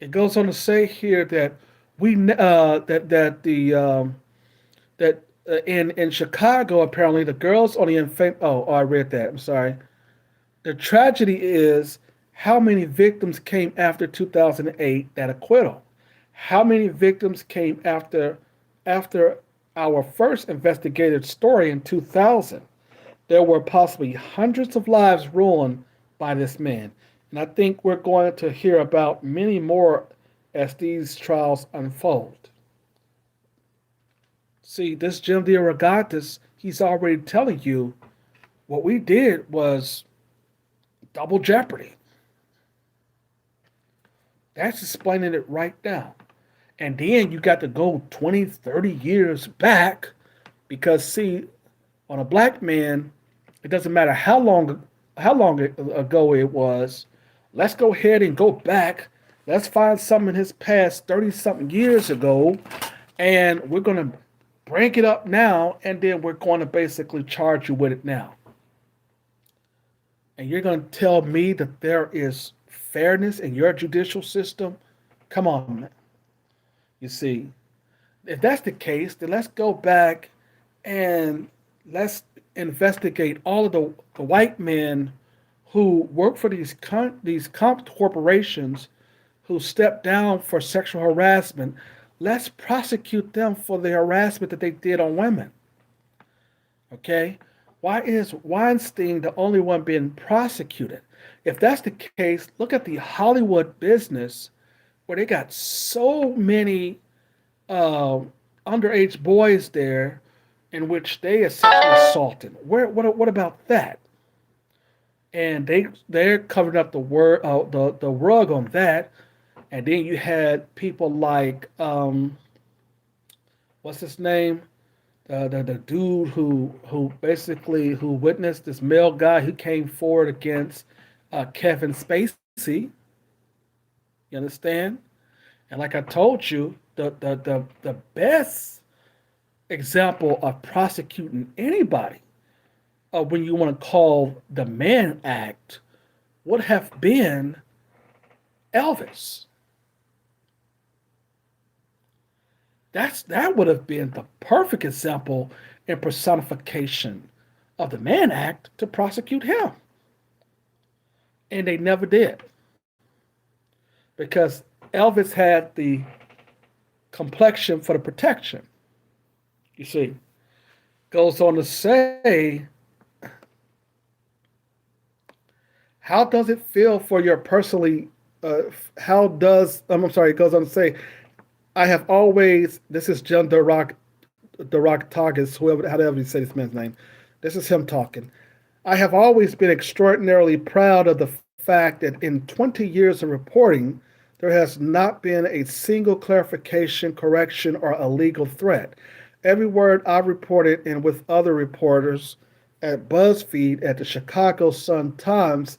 S1: It goes on to say here that in Chicago, apparently the girls on the I read that. I'm sorry. The tragedy is how many victims came after 2008 that acquittal. How many victims came after our first investigated story in 2000? There were possibly hundreds of lives ruined by this man. And I think we're going to hear about many more as these trials unfold. See, this Jim DeRogatis, he's already telling you what we did was double jeopardy. That's explaining it right now. And then you got to go 20, 30 years back because, see, on a black man, it doesn't matter how long ago it was. Let's go ahead and go back. Let's find something in his past 30-something years ago, and we're going to bring it up now, and then we're going to basically charge you with it now. And you're going to tell me that there is fairness in your judicial system? Come on, man. You see, if that's the case, then let's go back and let's investigate all of the white men who work for these corporations who stepped down for sexual harassment. Let's prosecute them for the harassment that they did on women. Okay? Why is Weinstein the only one being prosecuted? If that's the case, look at the Hollywood business where they got so many uh, underage boys there in which they essentially assaulted. What about that? And they're covering up the rug on that. And then you had people like what's his name? The dude who basically who witnessed this male guy who came forward against Kevin Spacey. You understand? And like I told you, the best example of prosecuting anybody when you want to call the Mann Act would have been Elvis. That would have been the perfect example and personification of the Mann Act to prosecute him. And they never did because Elvis had the complexion for the protection. You see, goes on to say, how does it feel for your personally? How does I'm sorry? It goes on to say, I have always. This is John Durock Targus, whoever, however you say this man's name. This is him talking. I have always been extraordinarily proud of the fact that in 20 years of reporting, there has not been a single clarification, correction, or illegal threat. Every word I've reported and with other reporters at BuzzFeed, at the Chicago Sun-Times,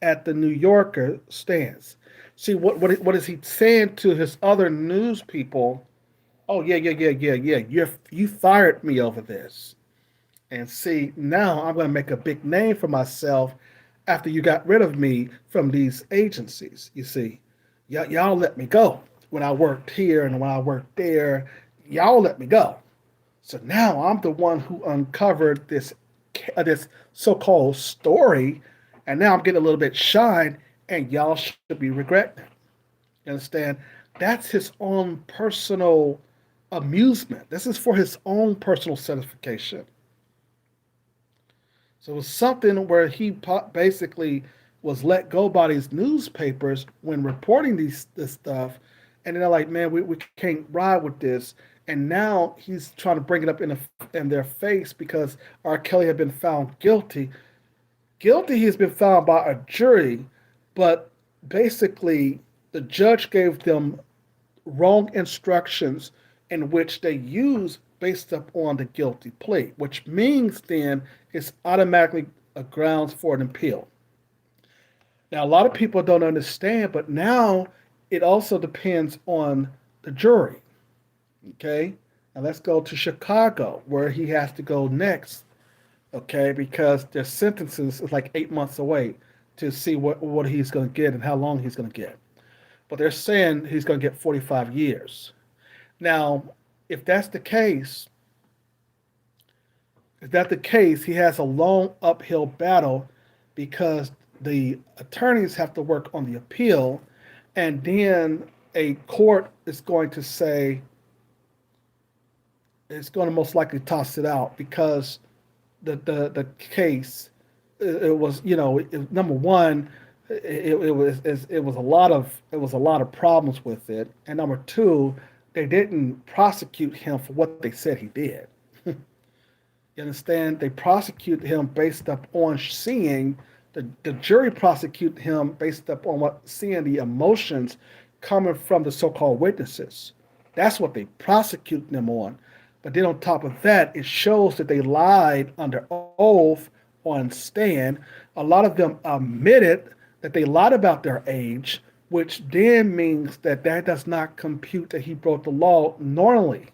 S1: at the New Yorker stands. See, what is he saying to his other news people? Oh, yeah. You fired me over this. And see, now I'm going to make a big name for myself after you got rid of me from these agencies. You see, y'all let me go when I worked here and when I worked there. Y'all let me go. So now I'm the one who uncovered this so-called story, and now I'm getting a little bit shine, and y'all should be regretting it. You understand? That's his own personal amusement. This is for his own personal satisfaction. So it was something where he basically was let go by these newspapers when reporting this stuff, and they're like, "Man, we can't ride with this." And now he's trying to bring it up in their face because R. Kelly had been found guilty. Guilty, he's been found by a jury, but basically the judge gave them wrong instructions in which they use based upon the guilty plea, which means then it's automatically a grounds for an appeal. Now, a lot of people don't understand, but now it also depends on the jury. Okay, now let's go to Chicago, where he has to go next. Okay, because their sentences is like 8 months away to see what he's going to get and how long he's going to get. But they're saying he's going to get 45 years. Now, if that's the case, he has a long uphill battle because the attorneys have to work on the appeal, and then a court is going to say it's going to most likely toss it out because the case it was number one it was a lot of problems with it, and number two, they didn't prosecute him for what they said he did. You understand? They prosecuted him based upon seeing the jury prosecuted him based upon seeing the emotions coming from the so-called witnesses. That's what they prosecuted them on. But then on top of that, it shows that they lied under oath on stand. A lot of them admitted that they lied about their age, which then means that that does not compute that he broke the law normally.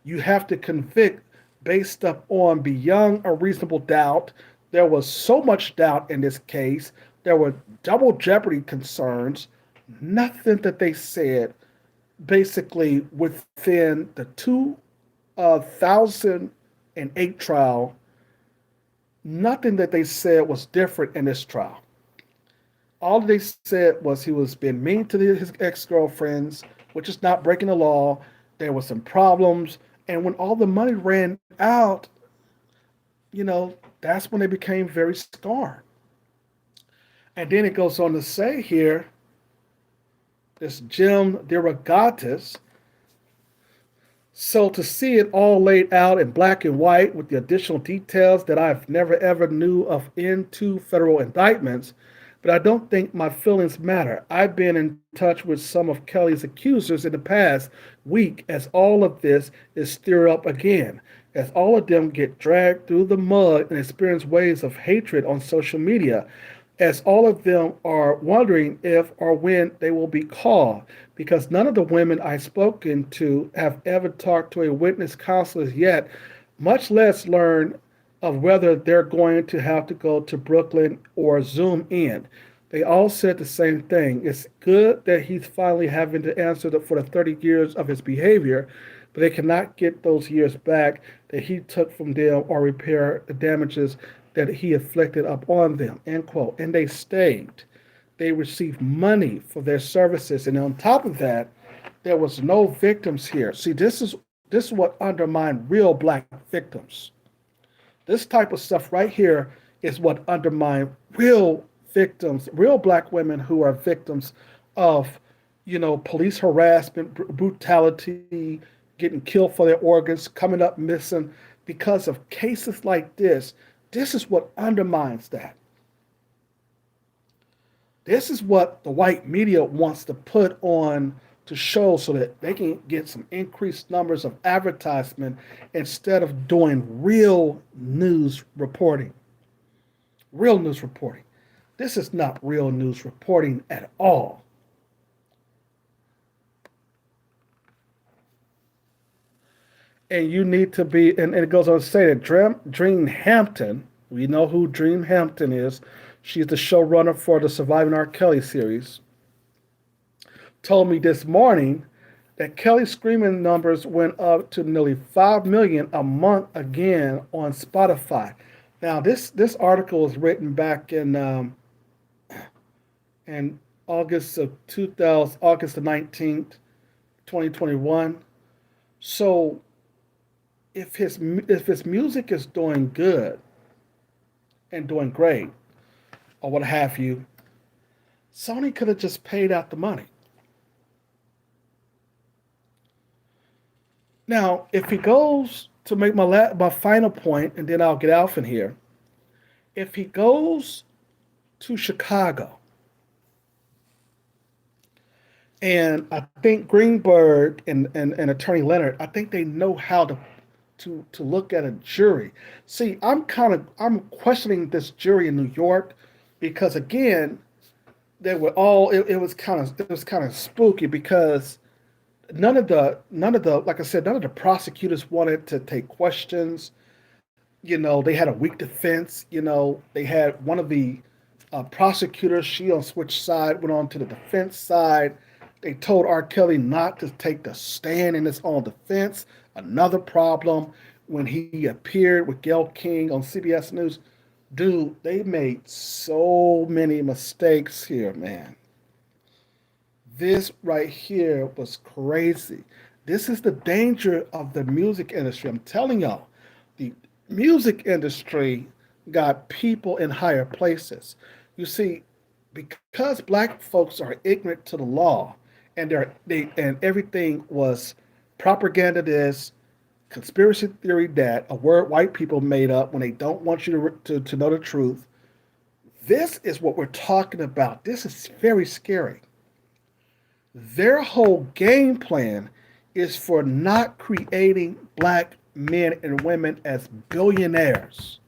S1: You have to convict based up on beyond a reasonable doubt. There was so much doubt in this case. There were double jeopardy concerns. Nothing that they said basically within the 2008 trial, nothing that they said was different in this trial. All they said was he was being mean to his ex-girlfriends, which is not breaking the law. There were some problems. And when all the money ran out, that's when they became very scarred. And then it goes on to say here, this Jim DeRogatis. So to see it all laid out in black and white with the additional details that I've never ever knew of in two federal indictments, but I don't think my feelings matter. I've been in touch with some of Kelly's accusers in the past week as all of this is stirred up again, as all of them get dragged through the mud and experience waves of hatred on social media, as all of them are wondering if or when they will be called, because none of the women I've spoken to have ever talked to a witness counselor yet, much less learned of whether they're going to have to go to Brooklyn or Zoom in. They all said the same thing. It's good that he's finally having to answer for the 30 years of his behavior, but they cannot get those years back that he took from them or repair the damages that he inflicted upon them. End quote. And they stayed. They received money for their services. And on top of that, there was no victims here. See, this is what undermined real black victims. This type of stuff right here is what undermine real victims, real black women who are victims of, police harassment, brutality, getting killed for their organs, coming up missing because of cases like this. This is what undermines that. This is what the white media wants to put on to show so that they can get some increased numbers of advertisement instead of doing real news reporting. Real news reporting. This is not real news reporting at all. And you need to be, and it goes on to say that Dream Hampton, we know who Dream Hampton is. She's the showrunner for the Surviving R. Kelly series. Told me this morning that Kelly's streaming numbers went up to nearly 5 million a month again on Spotify. Now, this article was written back in August of 2000, August the 19th, 2021. So if his music is doing good and doing great or what have you, Sony could have just paid out the money. Now, if he goes to make my final point, and then I'll get out from here. If he goes to Chicago, and I think Greenberg and Attorney Leonard, I think they know how to look at a jury. See, I'm questioning this jury in New York because again, they were all it was kind of spooky because none of the like I said, none of the prosecutors wanted to take questions. They had a weak defense. They had one of the prosecutors, she on switch side, went on to the defense side. They told R. Kelly not to take the stand in his own defense. Another problem when he appeared with Gayle King on CBS News. Dude, they made so many mistakes here, man. This right here was crazy. This is the danger of the music industry. I'm telling y'all, the music industry got people in higher places. You see, because black folks are ignorant to the law, and and everything was propaganda. This conspiracy theory that a word white people made up when they don't want you to know the truth. This is what we're talking about. This is very scary. Their whole game plan is for not creating black men and women as billionaires.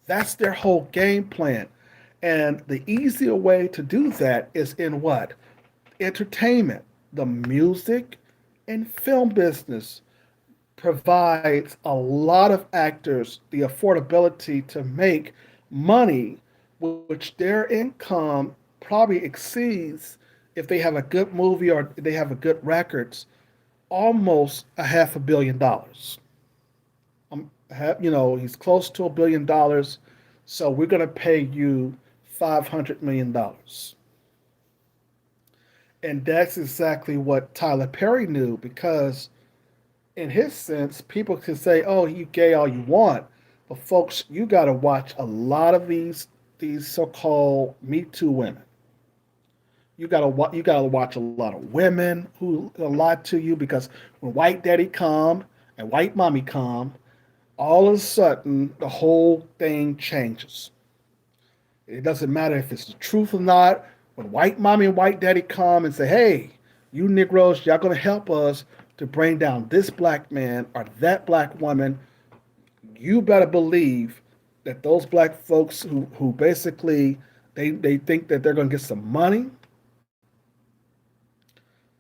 S1: That's their whole game plan. And the easier way to do that is in what? Entertainment. The music and film business provides a lot of actors the affordability to make money, which their income probably exceeds, if they have a good movie or they have a good records, almost a $500 million. He's close to $1 billion, so we're going to pay you $500 million. And that's exactly what Tyler Perry knew because, in his sense, people can say, oh, you gay all you want. But, folks, you got to watch a lot of these these so-called Me Too women. You gotta watch a lot of women who lie to you because when white daddy come and white mommy come, all of a sudden the whole thing changes. It doesn't matter if it's the truth or not. When white mommy and white daddy come and say, "Hey, you Negroes, y'all gonna help us to bring down this black man or that black woman," you better believe that those black folks who basically they think that they're going to get some money,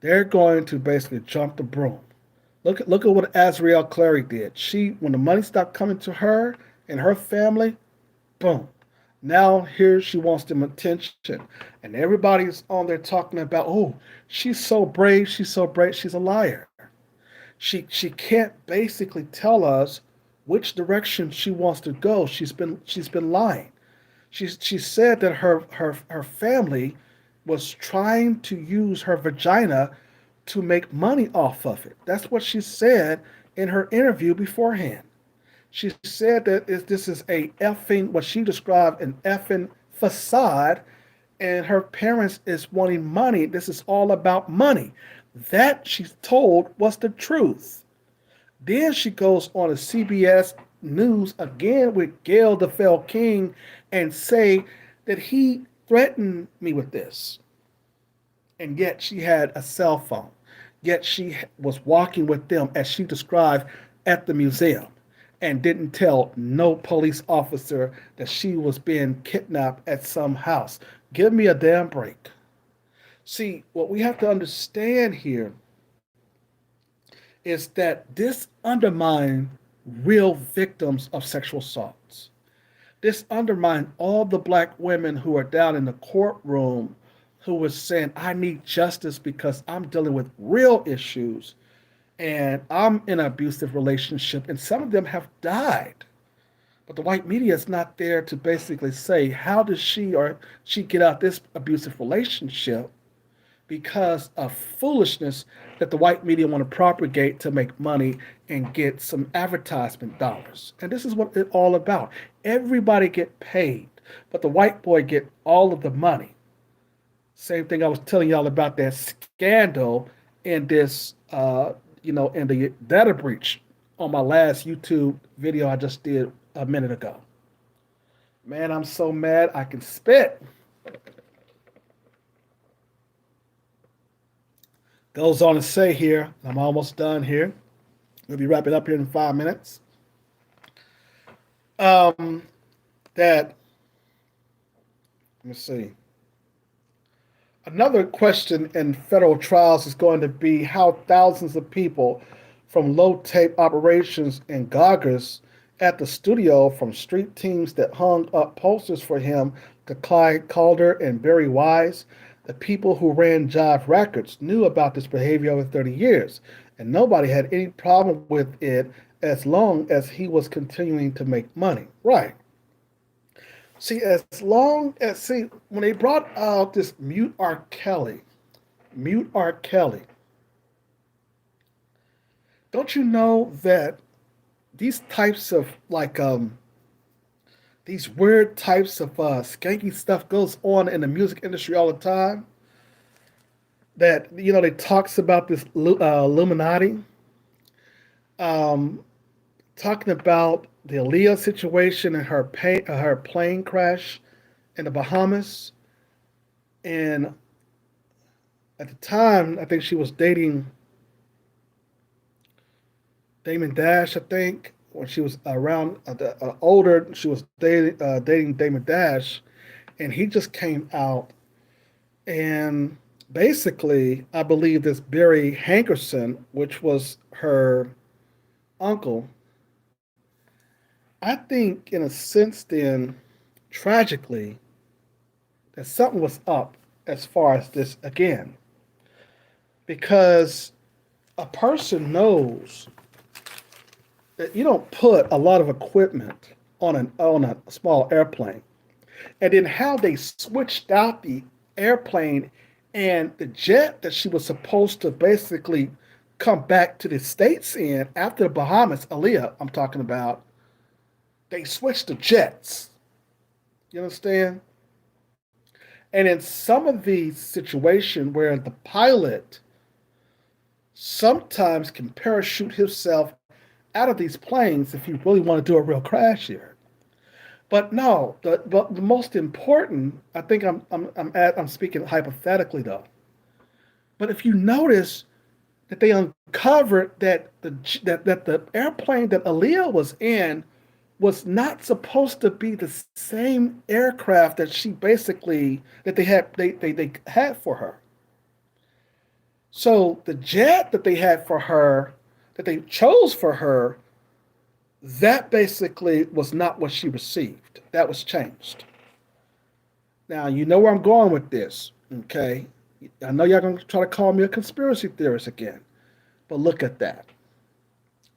S1: they're going to basically jump the broom. Look at what Azriel Clary did. She, when the money stopped coming to her and her family, boom. Now here she wants them attention, and everybody's on there talking about, oh, she's so brave, she's so brave. She's a liar. She can't basically tell us which direction she wants to go. She's been lying. She said that her family was trying to use her vagina to make money off of it. That's what she said in her interview beforehand. She said that this is a effing, what she described, an effing facade, and her parents is wanting money. This is all about money. That, she's told, was the truth. Then she goes on to CBS News again with Gail DeFell King and say that he threatened me with this. And yet she had a cell phone. Yet she was walking with them, as she described, at the museum and didn't tell no police officer that she was being kidnapped at some house. Give me a damn break. See, what we have to understand here is that this undermines real victims of sexual assaults. This undermines all the black women who are down in the courtroom who was saying, I need justice because I'm dealing with real issues and I'm in an abusive relationship, and some of them have died. But the white media is not there to basically say, how does she get out this abusive relationship because of foolishness that the white media want to propagate to make money and get some advertisement dollars. And this is what it's all about. Everybody get paid, but the white boy get all of the money. Same thing I was telling y'all about that scandal in this, in the data breach on my last YouTube video I just did a minute ago. Man, I'm so mad I can spit. Goes on to say here, I'm almost done here. We'll be wrapping up here in 5 minutes. That, let me see. Another question in federal trials is going to be how thousands of people from low tape operations and Goggers at the studio, from street teams that hung up posters for him to Clyde Calder and Barry Wise, the people who ran Jive Records knew about this behavior over 30 years, and nobody had any problem with it as long as he was continuing to make money. Right. See, when they brought out this Mute R. Kelly, don't you know that these types of these weird types of skanky stuff goes on in the music industry all the time? That they talks about this Illuminati, talking about the Aaliyah situation and her plane crash in the Bahamas, and at the time I think she was dating Damon Dash. I think when she was around older, she was dating Damon Dash, and he just came out and basically, I believe this Barry Hankerson, which was her uncle, I think in a sense then, tragically, that something was up as far as this again. Because a person knows that you don't put a lot of equipment on a small airplane. And then how they switched out the airplane and the jet that she was supposed to basically come back to the States in after the Bahamas, Aaliyah, I'm talking about, they switched the jets. You understand? And in some of these situations where the pilot sometimes can parachute himself out of these planes if you really want to do a real crash here. But no, the most important, I think I'm speaking hypothetically though. But if you notice that they uncovered that the airplane that Aaliyah was in was not supposed to be the same aircraft that she basically that they had for her. So the jet that they had for her, that they chose for her, that basically was not what she received. That was changed. Now you know where I'm going with this, okay? I know y'all gonna try to call me a conspiracy theorist again, but look at that.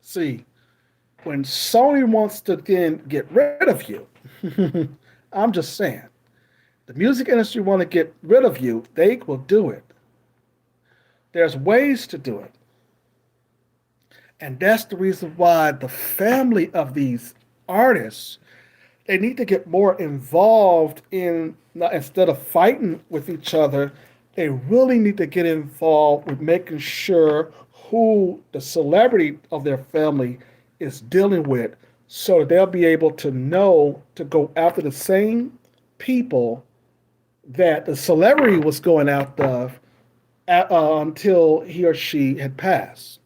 S1: See, when Sony wants to then get rid of you, I'm just saying, the music industry want to get rid of you, they will do it. There's ways to do it. And that's the reason why the family of these artists, they need to get more involved in, instead of fighting with each other, they really need to get involved with making sure who the celebrity of their family is dealing with so they'll be able to know to go after the same people that the celebrity was going after until he or she had passed.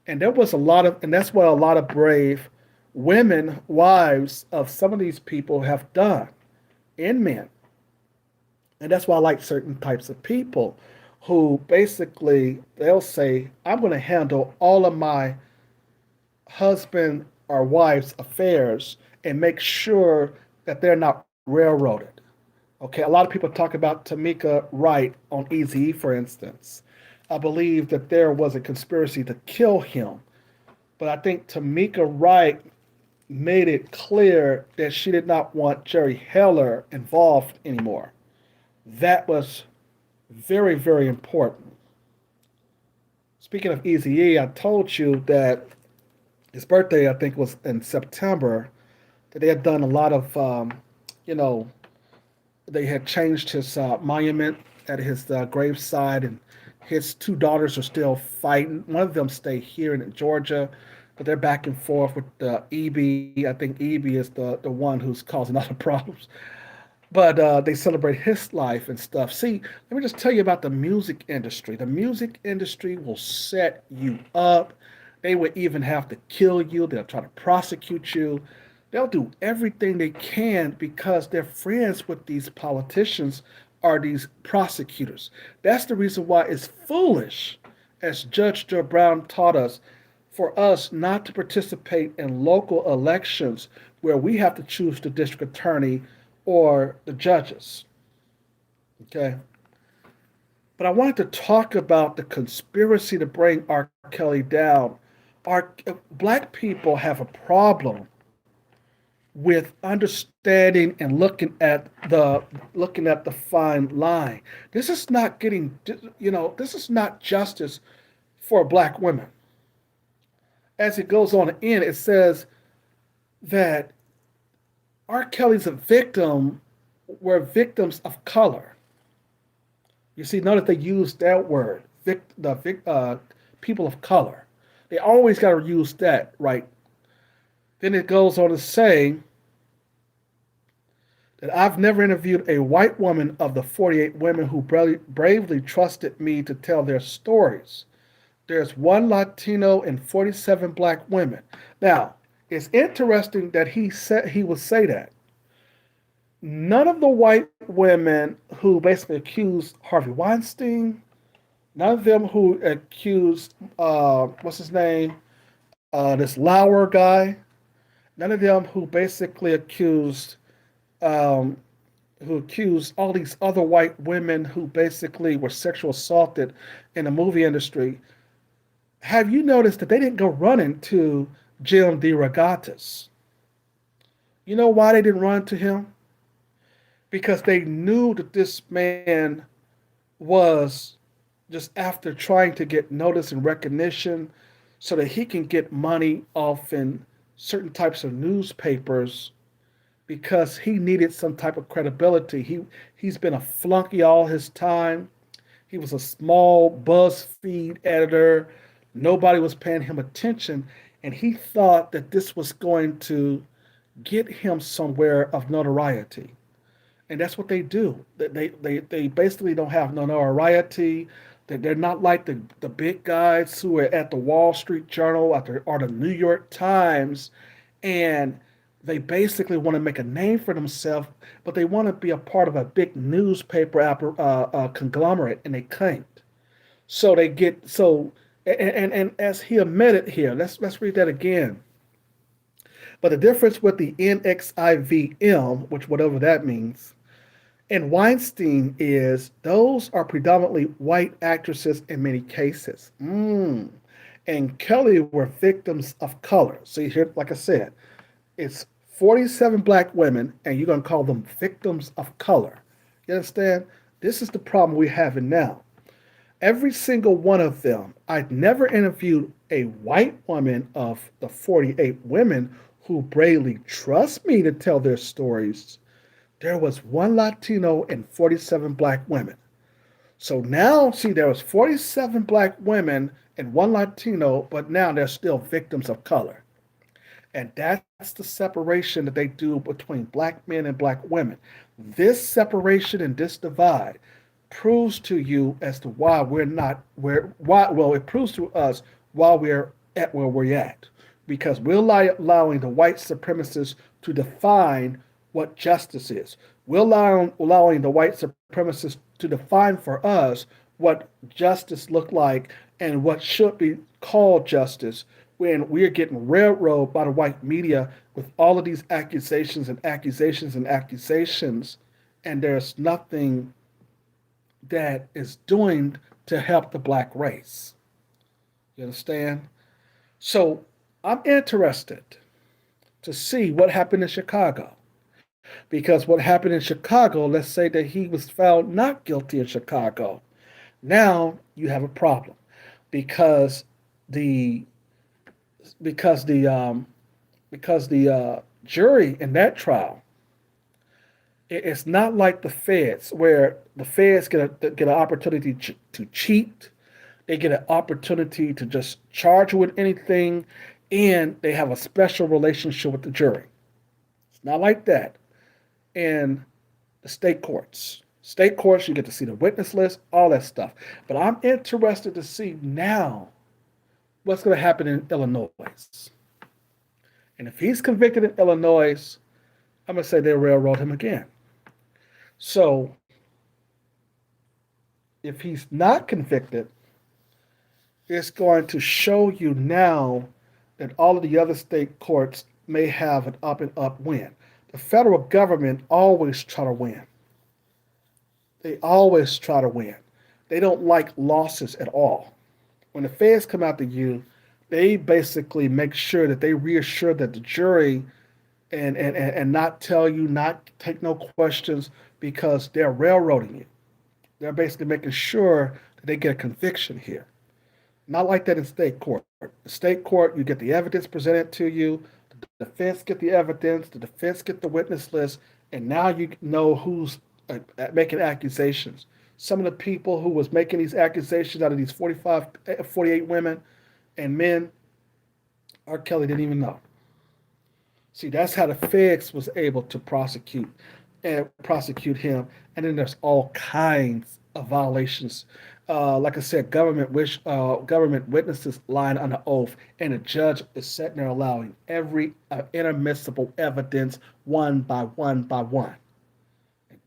S1: And there was a lot of, and that's what a lot of brave women, wives of some of these people have done, and men. And that's why I like certain types of people who basically they'll say, I'm going to handle all of my husband or wife's affairs and make sure that they're not railroaded. Okay, a lot of people talk about Tamika Wright on Easy, for instance. I believe that there was a conspiracy to kill him, but I think Tamika Wright made it clear that she did not want Jerry Heller involved anymore. That was very, very important. Speaking of Easy E, I told you that his birthday, I think, was in September, that they had done a lot of, you know, they had changed his monument at his graveside, and his two daughters are still fighting. One of them stay here in Georgia, but they're back and forth with EB. I think EB is the one who's causing all the problems. But they celebrate his life and stuff. See, let me just tell you about the music industry. The music industry will set you up. They would even have to kill you. They'll try to prosecute you. They'll do everything they can because they're friends with these politicians or these prosecutors. That's the reason why it's foolish, as Judge Joe Brown taught us, for us not to participate in local elections where we have to choose the district attorney or the judges. Okay. But I wanted to talk about the conspiracy to bring R. Kelly down. Our black people have a problem with understanding and looking at the fine line. This is not getting, this is not justice for black women. As it goes on in, it says that R. Kelly's a victim were victims of color. You see, notice they use that word, people of color. They always got to use that, right? Then it goes on to say that I've never interviewed a white woman of the 48 women who bravely trusted me to tell their stories. There's one Latino and 47 black women. Now, it's interesting that he would say that. None of the white women who basically accused Harvey Weinstein, none of them who accused what's his name, this Lauer guy, none of them who basically um, accused all these other white women who basically were sexual assaulted in the movie industry. Have you noticed that they didn't go running to Jim DeRogatis? You know why they didn't run to him? Because they knew that this man was just after trying to get notice and recognition so that he can get money off in certain types of newspapers because he needed some type of credibility. He's been a flunky all his time. He was a small BuzzFeed editor. Nobody was paying him attention, and he thought that this was going to get him somewhere of notoriety. And that's what they do. They basically don't have no notoriety. They're not like the big guys who are at the Wall Street Journal or the New York Times, and they basically want to make a name for themselves, but they want to be a part of a big newspaper conglomerate, and they can't. So they get so, and as he admitted here, let's read that again. But the difference with the NXIVM, which whatever that means, and Weinstein is those are predominantly white actresses in many cases. And Kelly were victims of color. See here, like I said, it's 47 black women, and you're going to call them victims of color. You understand? This is the problem we're having now. Every single one of them, I've never interviewed a white woman of the 48 women who bravely trust me to tell their stories. There was one Latino and 47 black women. So now, see, there was 47 black women and one Latino, but now they're still victims of color. And that's the separation that they do between black men and black women. This separation and this divide proves to you as to why we're not where why well it proves to us why we're at where we're at. Because we're allowing the white supremacists to define what justice is. We're allowing the white supremacists to define for us what justice looked like and what should be called justice when we're getting railroaded by the white media with all of these accusations and accusations and accusations, and there's nothing that is doing to help the black race. You understand? So I'm interested to see what happened in Chicago. Because what happened in Chicago, let's say that he was found not guilty in Chicago. Now you have a problem because the because the jury in that trial, it's not like the feds where the feds get an opportunity to cheat. They get an opportunity to just charge you with anything, and they have a special relationship with the jury. It's not like that in the state courts. State courts, you get to see the witness list, all that stuff. But I'm interested to see now what's going to happen in Illinois. And if he's convicted in Illinois, I'm going to say they'll railroad him again. So if he's not convicted, it's going to show you now that all of the other state courts may have an up and up win. The federal government always try to win. They always try to win. They don't like losses at all. When the feds come out to you, they basically make sure that they reassure that the jury and not tell you, not take no questions because they're railroading you. They're basically making sure that they get a conviction here. Not like that in state court. In state court, you get the evidence presented to you, the defense get the evidence, the defense get the witness list, and now you know who's making accusations. Some of the people who was making these accusations out of these 48 women and men, R. Kelly didn't even know. See, that's how the feds was able to prosecute him. And then there's all kinds of violations. Like I said, government witnesses lying under oath, and the judge is sitting there allowing every inadmissible evidence one by one by one.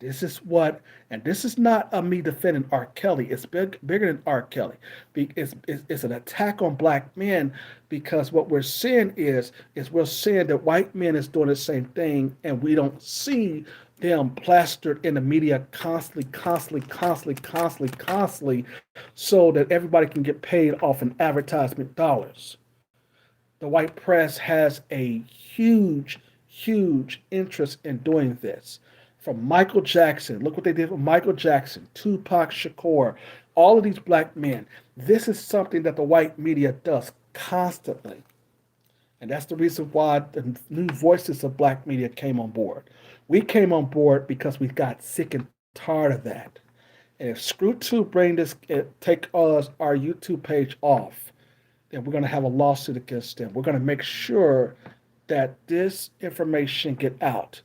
S1: And this is not me defending R. Kelly. It's bigger than R. Kelly. It's an attack on black men because what we're seeing is we're seeing that white men is doing the same thing, and we don't see them plastered in the media constantly, so that everybody can get paid off in advertisement dollars. The white press has a huge interest in doing this. From Michael Jackson, look what they did with Michael Jackson, Tupac Shakur, all of these black men. This is something that the white media does constantly. And that's the reason why the new voices of black media came on board. We came on board because we got sick and tired of that. And if Screw2 bring this, take us our YouTube page off, then we're going to have a lawsuit against them. We're going to make sure that this information get out,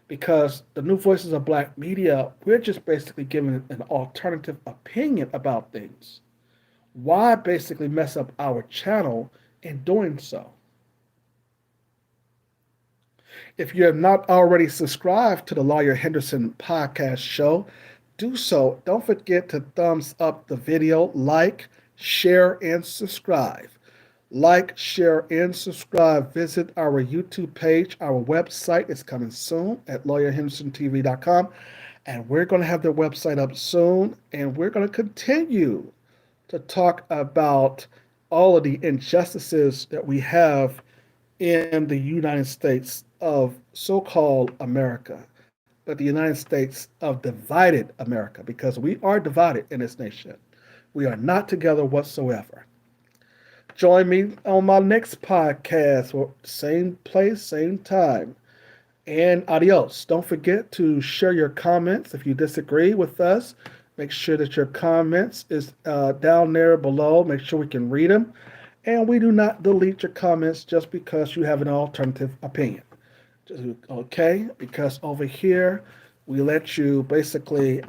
S1: because the new voices of black media, we're just basically giving an alternative opinion about things. Why basically mess up our channel in doing so? If you have not already subscribed to the Lawyer Henderson podcast show, do so. Don't forget to thumbs up the video, like, share, and subscribe. Like, share, and subscribe. Visit our YouTube page. Our website is coming soon at lawyerhendersontv.com. And we're going to have the website up soon. And we're going to continue to talk about all of the injustices that we have in the United States of so called America, but the United States of divided America, because we are divided in this nation. We are not together whatsoever. Join me on my next podcast, same place, same time. And adios. Don't forget to share your comments. If you disagree with us, make sure that your comments is down there below. Make sure we can read them. And we do not delete your comments just because you have an alternative opinion. Okay? Because over here, we let you basically,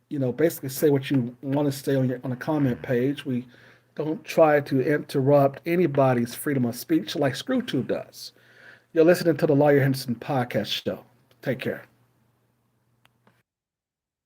S1: basically say what you want to say on the comment page. We don't try to interrupt anybody's freedom of speech like Screw2 does. You're listening to the Lawyer Henderson podcast show. Take care.